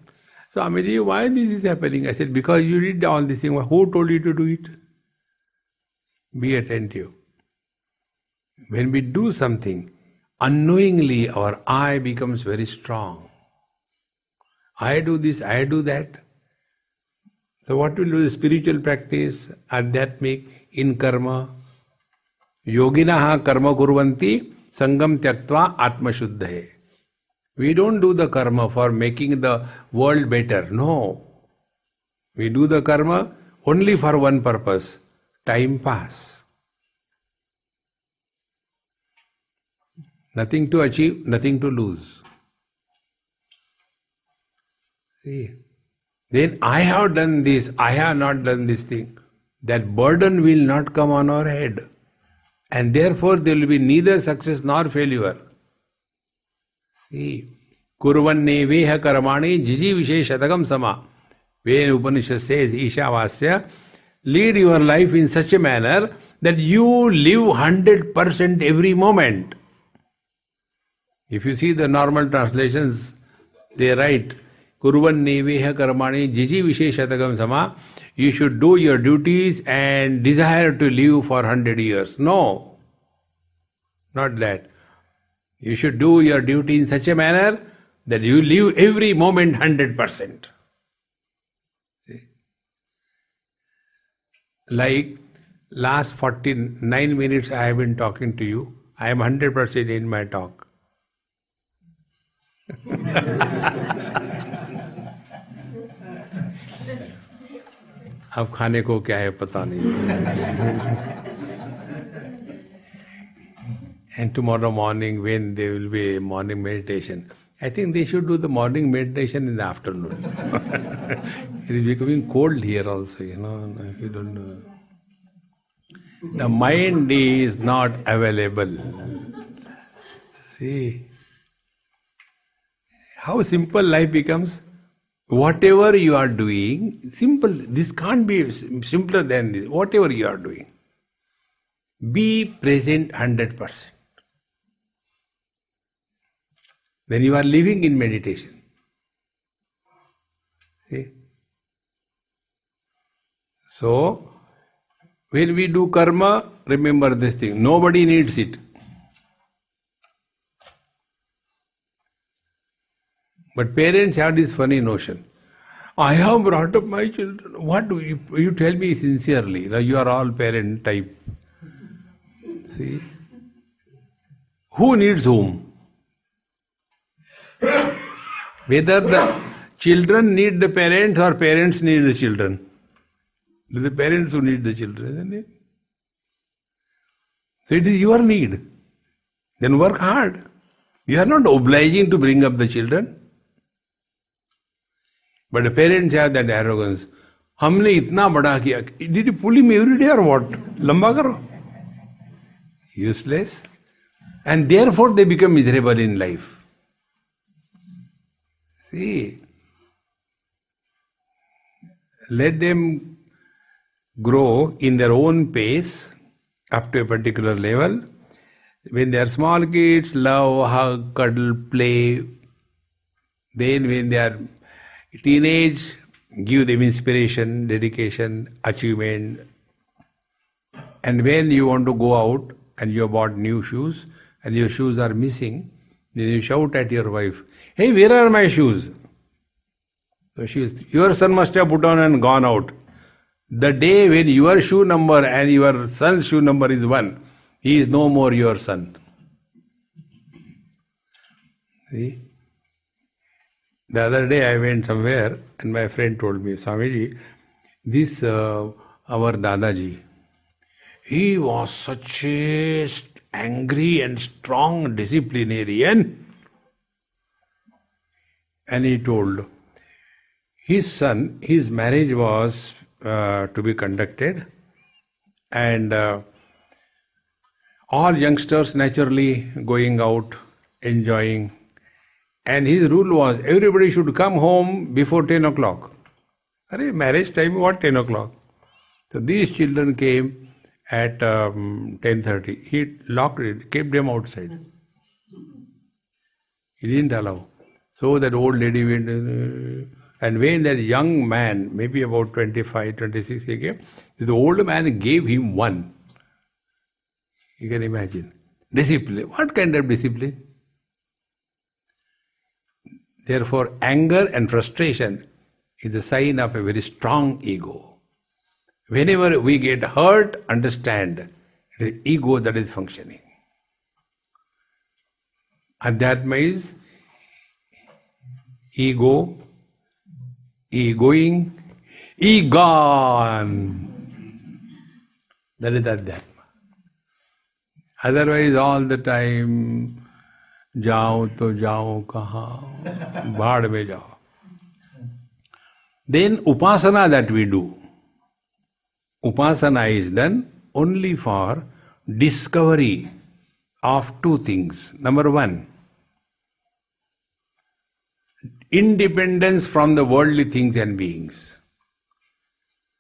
[SPEAKER 1] So, Amiji, why this is happening? I said, because you did all this thing. Who told you to do it? Be attentive. When we do something, unknowingly our I becomes very strong. I do this, I do that. So what will do the spiritual practice, adhyatmic, in karma? Yoginaha karma kurvanti sangam tyaktva atma shuddhaye. We don't do the karma for making the world better. No. We do the karma only for one purpose, time pass. Nothing to achieve, nothing to lose. See, then I have done this, I have not done this thing. That burden will not come on our head. And therefore there will be neither success nor failure. See, kurvanne veha karmani jiji visheshatagam sama. When Upanishad says, Ishavasya, lead your life in such a manner that you live 100% every moment. If you see the normal translations, they write, Kurvanne veha karmani jiji visheshatagam sama. You should do your duties and desire to live for 100 years. No, not that. You should do your duty in such a manner that you live every moment 100%. Like last 49 minutes I have been talking to you, I am 100% in my talk. अब खाने को क्या है पता नहीं. And tomorrow morning, when there will be a morning meditation, I think they should do the morning meditation in the afternoon. It is becoming cold here also, you know. You don't know. The mind is not available. See how simple life becomes. Whatever you are doing, simple. This can't be simpler than this. Whatever you are doing, be present 100%. Then you are living in meditation. See? So, when we do karma, remember this thing. Nobody needs it. But parents have this funny notion. I have brought up my children. What do you tell me sincerely? Now you are all parent type. See? Who needs whom? Whether the children need the parents or parents need the children. It is the parents who need the children, isn't it? So it is your need. Then work hard. You are not obliging to bring up the children. But the parents have that arrogance. हमने इतना बड़ा किया. Did you pull him every day or what? लंबा करो. Useless. And therefore they become miserable in life. See, let them grow in their own pace up to a particular level. When they are small kids, love, hug, cuddle, play. Then when they are teenage, give them inspiration, dedication, achievement. And when you want to go out and you have bought new shoes and your shoes are missing, then you shout at your wife, "Hey, where are my shoes?" So she is, your son must have put on and gone out. The day when your shoe number and your son's shoe number is one, he is no more your son. See? The other day I went somewhere and my friend told me, Swamiji, this our Dadaji, he was such a angry and strong disciplinarian. And he told his son, his marriage was to be conducted, and all youngsters naturally going out, enjoying. And his rule was everybody should come home before 10 o'clock. Arey, marriage time, what 10 o'clock? So these children came at 10:30. He locked it, kept them outside. He didn't allow. So that old lady went, and when that young man, maybe about 25, 26, he came, the old man gave him one. You can imagine. Discipline. What kind of discipline? Therefore, anger and frustration is a sign of a very strong ego. Whenever we get hurt, understand it is ego that is functioning. Adhyatma is ego, egoing, egon. That is Adhyatma. Otherwise, all the time, जाऊं तो जाऊं कहाँ, भाड़ में जाओ. Then upasana that we do. Upasana is done only for discovery of two things. Number one, independence from the worldly things and beings.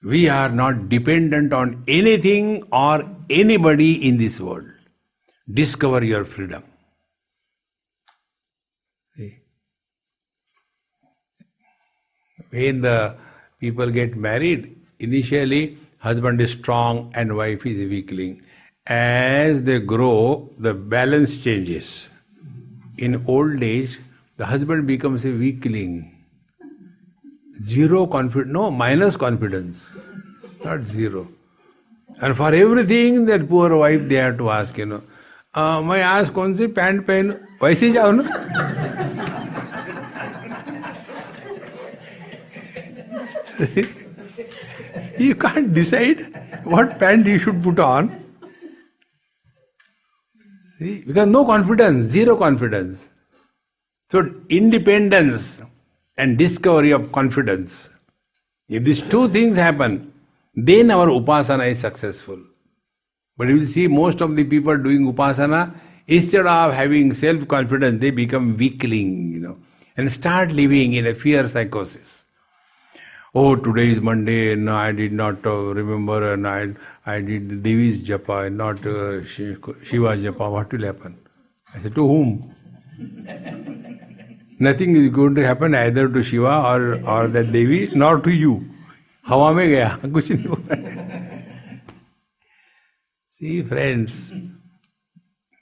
[SPEAKER 1] We are not dependent on anything or anybody in this world. Discover your freedom. See? When the people get married, initially husband is strong and wife is a weakling. As they grow, the balance changes. In old age, the husband becomes a weakling. Zero confidence, no, minus confidence, not zero. And for everything, that poor wife, they have to ask, मैं आज कौन सी pant पहनूं, वैसे जाओ ना. You can't decide what pant you should put on. See? Because no confidence, zero confidence. So independence and discovery of confidence. If these two things happen, then our upasana is successful. But you will see most of the people doing upasana, instead of having self-confidence, they become weakling, and start living in a fear psychosis. Oh, today is Monday, and I did not remember, and I did Devi's japa, and not Shiva's japa. What will happen? I said, to whom? Nothing is going to happen either to Shiva or that Devi, nor to you. Hawa mein gaya, kuch nahi hua. See, friends.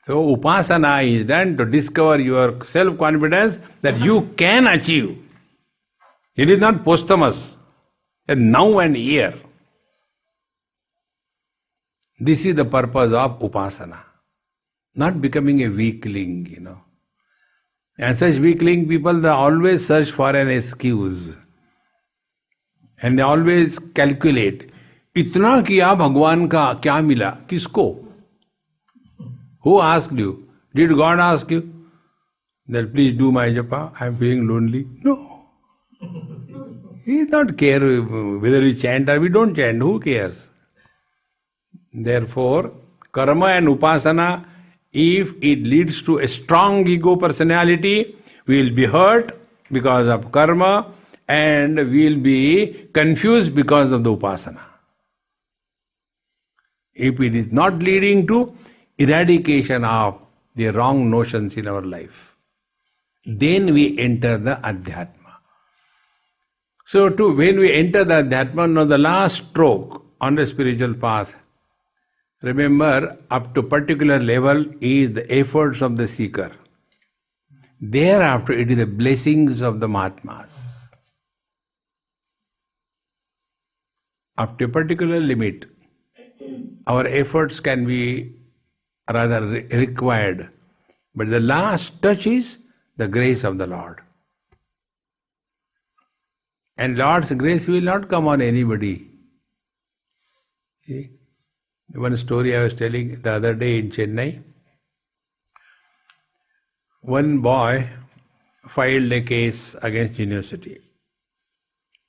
[SPEAKER 1] So upasana is done to discover your self-confidence that you can achieve. It is not posthumous. And now and here. This is the purpose of upasana. Not becoming a weakling, And such weakling people, they always search for an excuse. And they always calculate. इतना किया भगवान का क्या मिला किसको? Who asked you? Did God ask you that please do my japa? I am feeling lonely. No. He does not care whether we chant or we don't chant. Who cares? Therefore, karma and upasana, if it leads to a strong ego personality, we will be hurt because of karma and we will be confused because of the upasana. If it is not leading to eradication of the wrong notions in our life, then we enter the Adhyatma. So when we enter the Adhyatma, now the last stroke on the spiritual path, remember, up to particular level is the efforts of the seeker. Thereafter, it is the blessings of the Mahatmas. Up to a particular limit, our efforts can be rather required. But the last touch is the grace of the Lord. And Lord's grace will not come on anybody. See? One story I was telling the other day in Chennai. One boy filed a case against university.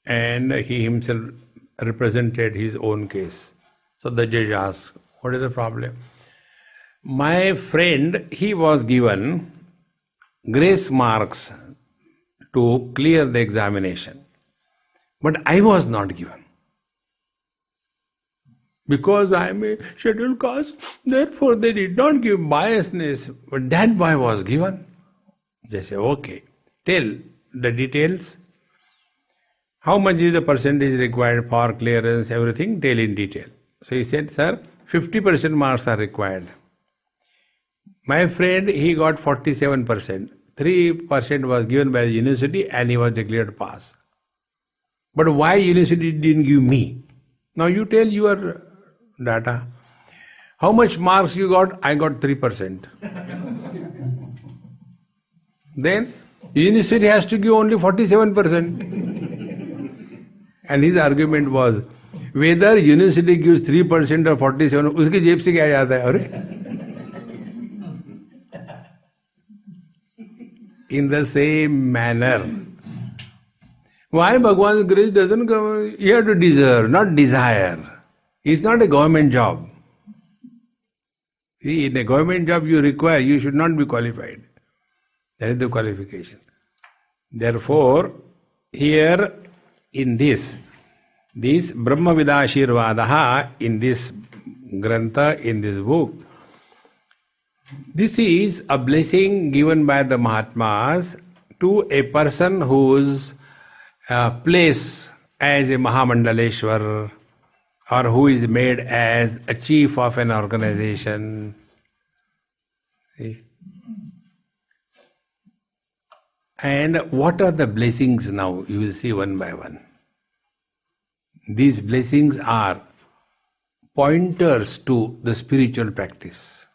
[SPEAKER 1] And he himself represented his own case. So the judge asked, what is the problem? My friend, he was given grace marks to clear the examination. But I was not given. Because I am a scheduled caste, therefore they did not give biasness. But that boy was given. They say, okay, tell the details. How much is the percentage required for clearance, everything, tell in detail. So he said, sir, 50% marks are required. My friend, he got 47%. 3% was given by the university and he was declared pass. But why university didn't give me? Now you tell your data. How much marks you got? I got 3%. Then university has to give only 47%. And his argument was, whether university gives 3% or 47%, उसके जेब से क्या जाता है? अरे? In the same manner, why Bhagwan's grace doesn't come? You have to deserve, not desire. It's not a government job. See, in a government job you require, you should not be qualified. That is the qualification. Therefore, here in this Brahma Vidashirvadaha, in this Grantha, in this book, this is a blessing given by the Mahatmas to a person whose place as a Mahamandaleshwar or who is made as a chief of an organization. See? And what are the blessings now? You will see one by one. These blessings are pointers to the spiritual practice.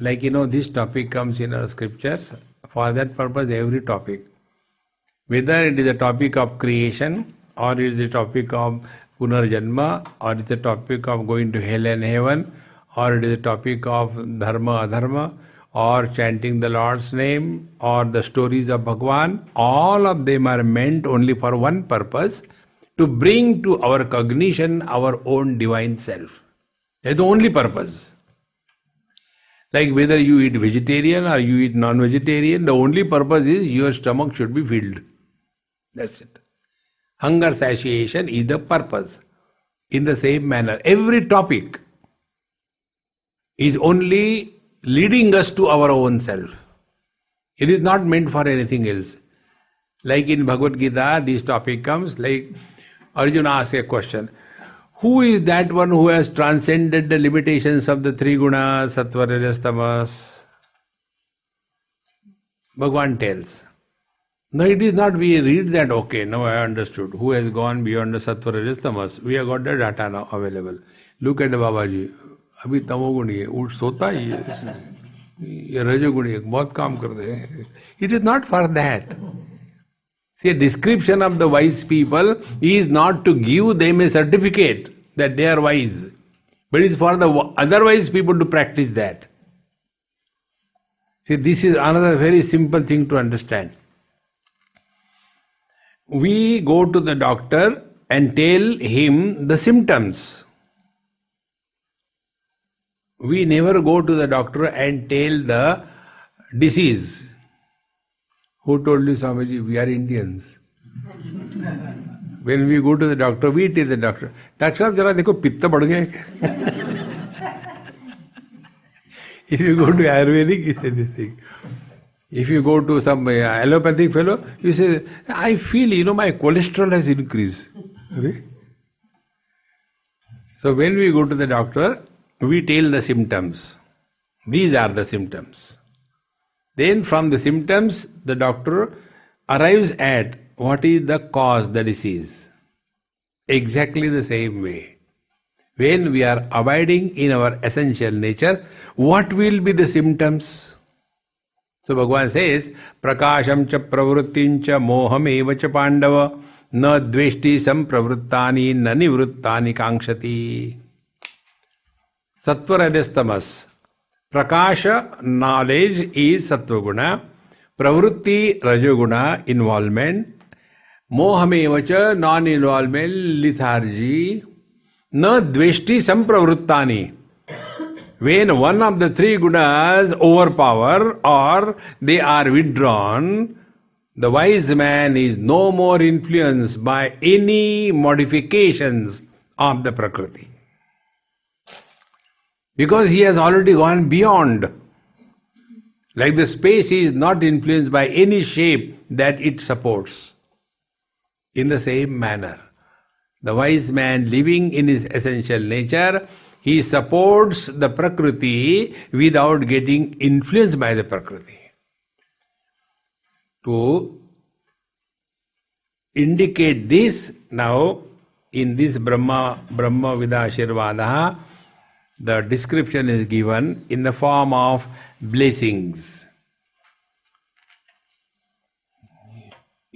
[SPEAKER 1] Like this topic comes in our scriptures. For that purpose, every topic. Whether it is a topic of creation, or it is a topic of Punarjanma, or it is a topic of going to hell and heaven, or it is a topic of Dharma, Adharma, or chanting the Lord's name, or the stories of Bhagwan, all of them are meant only for one purpose, to bring to our cognition our own divine self. That's the only purpose. Like whether you eat vegetarian or you eat non-vegetarian, the only purpose is your stomach should be filled. That's it. Hunger satiation is the purpose. In the same manner, every topic is only leading us to our own self. It is not meant for anything else. Like in Bhagavad Gita, this topic comes, like Arjuna asks a question. Who is that one who has transcended the limitations of the three gunas, sattva, rajas, tamas? Bhagavan tells. No, it is not. We read that, okay, now I understood. Who has gone beyond the sattva, rajas, tamas? We have got the data now available. Look at the Babaji. अभी तमोगुणी है, उठ सोता ही है, ये रजोगुणी है, बहुत काम करते हैं. It is not for that. See, a description of the wise people is not to give them a certificate that they are wise, but it is for the otherwise people to practice that. See, this is another very simple thing to understand. We go to the doctor and tell him the symptoms. We never go to the doctor and tell the disease. Who told you, Swamiji? We are Indians. When we go to the doctor, we tell the doctor, Doctor Sahab, jara dekho, pitta badh gaya. If you go to Ayurvedic, you say this thing. If you go to some allopathic fellow, you say, I feel, my cholesterol has increased. Okay? So when we go to the doctor, we tell the symptoms. These are the symptoms. Then from the symptoms, the doctor arrives at what is the cause, the disease. Exactly the same way. When we are abiding in our essential nature, what will be the symptoms? So Bhagavan says, Prakasham cha pravrittim cha moham eva cha pandava na dveshti sampravrittani na nivrittani kankshati. Sattva, rajas, tamas. Prakasha, knowledge, is sattva guna. Pravritti, rajoguna, involvement. Mohamevacha, non-involvement, lethargy. Na dveshti sampravrittani. When one of the three gunas overpower or they are withdrawn, the wise man is no more influenced by any modifications of the Prakriti. Because he has already gone beyond. Like the space is not influenced by any shape that it supports. In the same manner, the wise man living in his essential nature, he supports the Prakriti without getting influenced by the Prakriti. To indicate this, now in this Brahma Vida Ashirvadaha, the description is given in the form of blessings.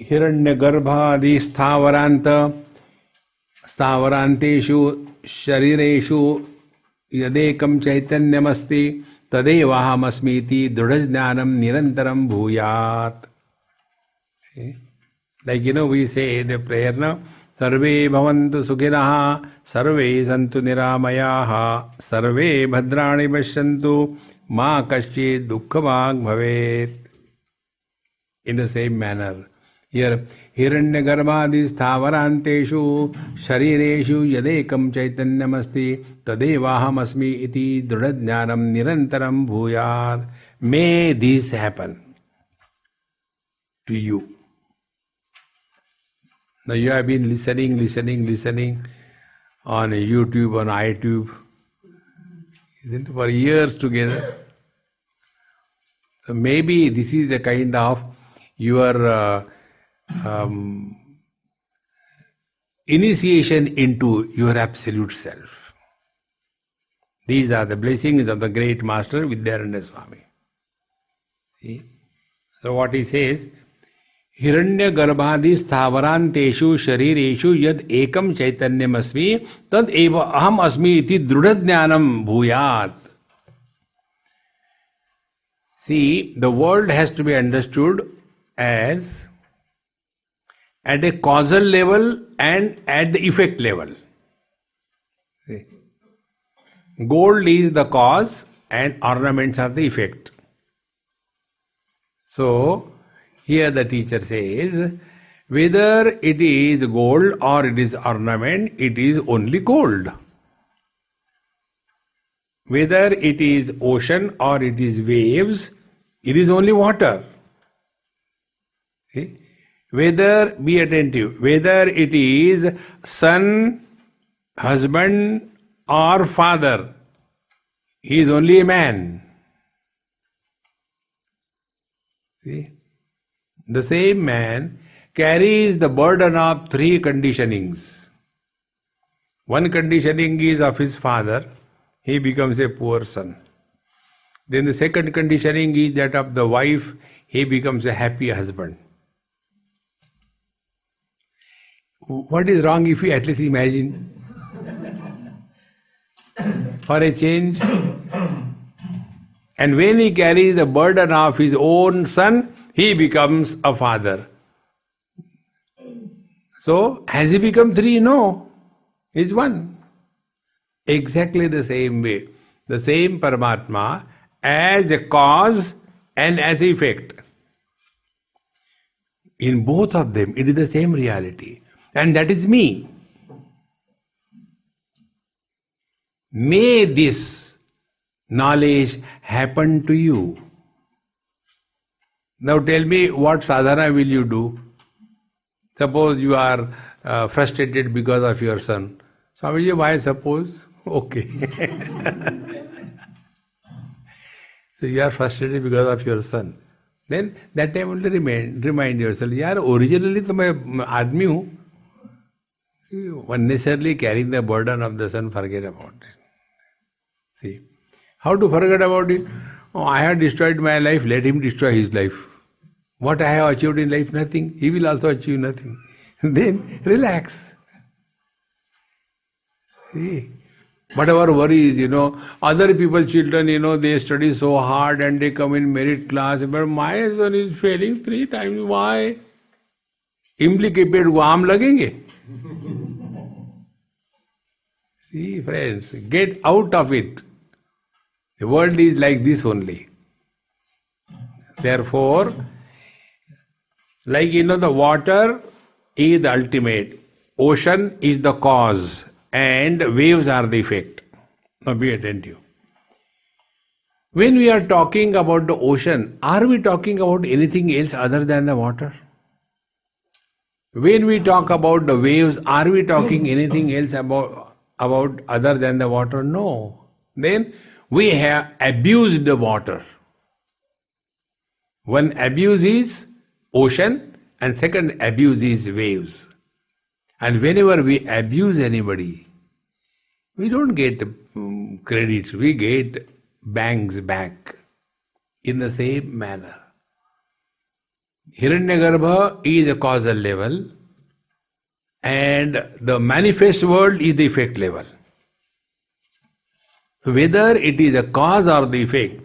[SPEAKER 1] Hiranyagarbhadi sthavaranteshu sharireshu yadekam chaitanyamasti tadevahamasmiti drudhajnanam nirantaram bhuyat. Like we say the prayer now, Sarve bhavantu sukhinaha, sarve santu niramayaha, sarve bhadrani pasyantu, ma kaschid dukkhamag bhavet. In the same manner, here, Hiranyagarbhadi sthavaranteshu sharireshu yadekam chaitanyamasti tadevahamasmi iti drudhajnanam nirantaram bhuyat. May this happen to you. Now you have been listening on YouTube, on iTube, isn't it, for years together. So maybe this is a kind of your initiation into your absolute self. These are the blessings of the great Master Vidyaranya Swami. See? So what he says, हिरण्य गर्भादि स्थावरांतेषु शरीरेषु यद एकम चैतन्यमस्मि तद एव अहम अस्मि इति दृढ़ ज्ञानम भूयात्. See, the world has to be understood as at a causal level and at the effect level. See? Gold is the cause and ornaments are the effect. So, here the teacher says, whether it is gold or it is ornament, it is only gold. Whether it is ocean or it is waves, it is only water. See? Whether, be attentive, whether it is son, husband or father, he is only a man. See? The same man carries the burden of three conditionings. One conditioning is of his father, he becomes a poor son. Then the second conditioning is that of the wife, he becomes a happy husband. What is wrong if we at least imagine? For a change. And when he carries the burden of his own son, he becomes a father. So, has he become three? No. He's one. Exactly the same way. The same Paramatma as a cause and as effect. In both of them, it is the same reality. And that is me. May this knowledge happen to you. Now tell me, what sadhana will you do? Suppose you are frustrated because of your son. Swamiji, why suppose? Okay. So you are frustrated because of your son. Then that time only remind yourself, yaar, originally to main aadmi hu. Unnecessarily carrying the burden of the son, forget about it. See, how to forget about it? Oh, I have destroyed my life, let him destroy his life. What I have achieved in life? Nothing. He will also achieve nothing. Then relax. See, whatever worries, other people's children, they study so hard and they come in merit class, but my son is failing 3 times. Why? इमली के पेड़ को आम लगेंगे? See, friends, get out of it. The world is like this only. Therefore, like the water is the ultimate, ocean is the cause, and waves are the effect. Now be attentive. When we are talking about the ocean, are we talking about anything else other than the water? When we talk about the waves, are we talking anything else about other than the water? No. Then we have abused the water. One abuse is ocean and second abuse is waves. And whenever we abuse anybody, we don't get credit, we get bangs back in the same manner. Hiranyagarbha is a causal level and the manifest world is the effect level. So whether it is a cause or the effect,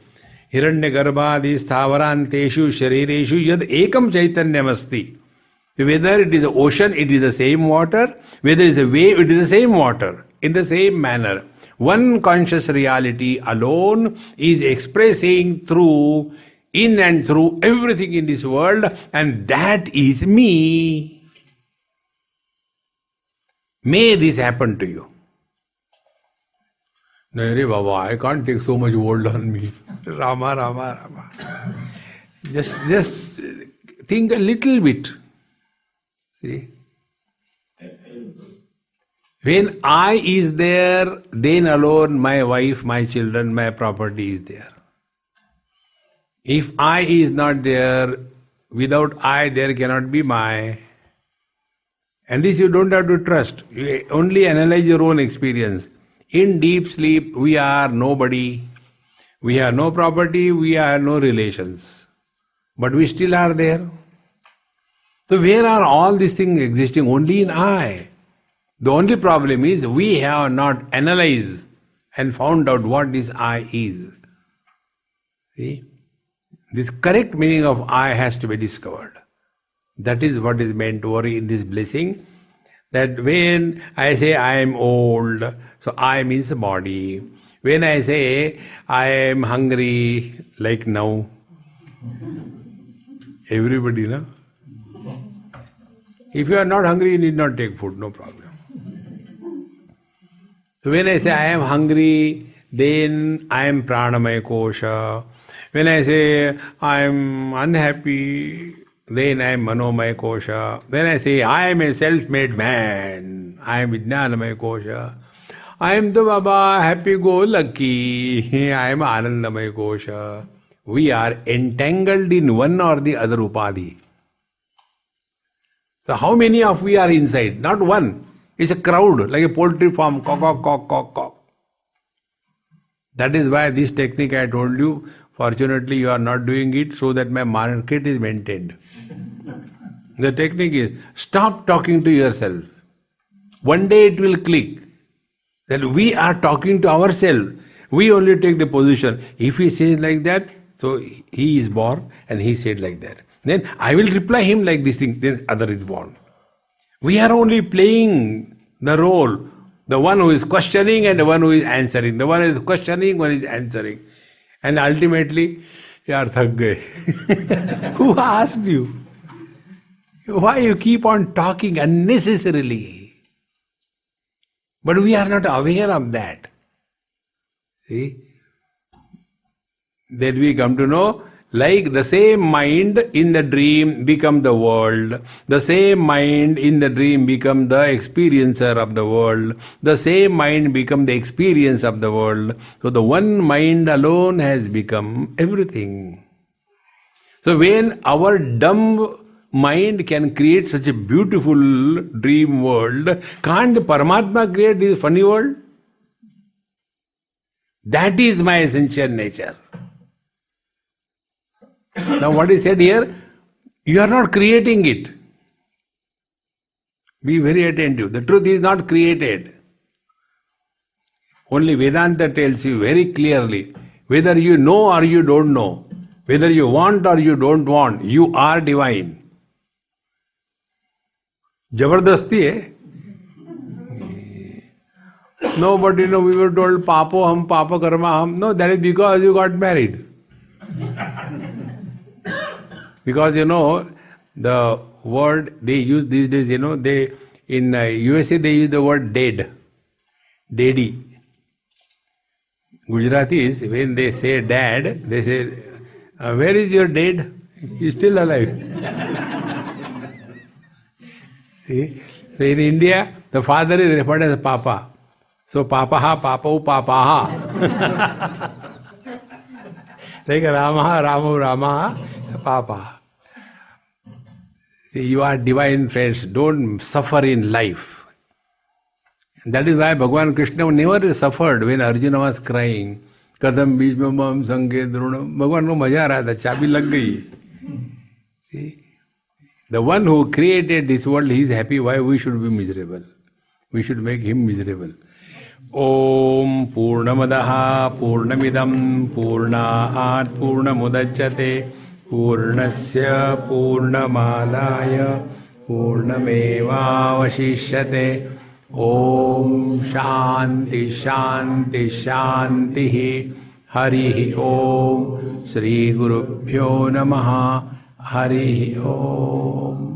[SPEAKER 1] Hiranyagarbhadi sthavaranteshu sharireshu yad ekam chaitanyamasti. Whether it is the ocean, it is the same water. Whether it is a wave, it is the same water. In the same manner, one conscious reality alone is expressing through, in and through everything in this world, and that is me. May this happen to you. No, Baba, I can't take so much world on me. Rama, Rama, Rama. Just think a little bit. See? When I is there, then alone my wife, my children, my property is there. If I is not there, without I there cannot be my. And this you don't have to trust. You only analyze your own experience. In deep sleep, we are nobody. We have no property, we have no relations. But we still are there. So where are all these things existing? Only in I. The only problem is we have not analyzed and found out what this I is. See? This correct meaning of I has to be discovered. That is what is meant to worry in this blessing. That when I say I am old, so I means body. When I say I am hungry, like now, everybody, no? If you are not hungry, you need not take food, no problem. So when I say I am hungry, then I am pranamaya kosha. When I say I am unhappy, then I am manomaya kosha. When I say I am a self-made man, I am vijnanamaya kosha. I am the Baba, happy-go-lucky, I am anandamaya kosha. We are entangled in one or the other upadhi. So how many of we are inside? Not one. It's a crowd, like a poultry farm, cock, cock, cock, cock, cock. That is why this technique I told you, fortunately you are not doing it so that my market is maintained. The technique is, stop talking to yourself. One day it will click that we are talking to ourselves. We only take the position. If he says like that, so he is born and he said like that. Then I will reply him like this thing, then other is born. We are only playing the role, the one who is questioning and the one who is answering. The one who is questioning, one is answering. And ultimately, yaar thak gaye. Who asked you? Why you keep on talking unnecessarily? But we are not aware of that. See? Then we come to know, like the same mind in the dream become the world, the same mind in the dream become the experiencer of the world, the same mind become the experience of the world. So the one mind alone has become everything. So when our dumb mind can create such a beautiful dream world, can't Paramatma create this funny world? That is my essential nature. Now what is said here, you are not creating it. Be very attentive. The truth is not created. Only Vedanta tells you very clearly, whether you know or you don't know, whether you want or you don't want, you are divine. Jabardasti, eh? No, but we were told, Papo hum, Papa karma hum. No, that is because you got married. Because the word they use these days, they in USA they use the word dead, daddy. Gujaratis, when they say dad, they say, where is your dad? He's still alive. See? So in India, the father is referred as Papa. So Papaha, Papau, Papaha. Like Ramaha, Ramu, Ramaha, Papa. See, you are divine friends. Don't suffer in life. That is why Bhagavan Krishna never suffered when Arjuna was crying. Kadam beech mein mam sange drunam. Bhagavan ko maja aa raha tha, chabi lag gayi. See, the one who created this world, he is happy. Why we should be miserable? We should make him miserable. Om Purnamadaha Purnamidam Purnaat Purnamudachyate Purnasya Purnamadaya Purnameva Vashishyate. Om Shanti Shanti Shanti Hari Om Shri Gurubhyo Namaha Hari Om.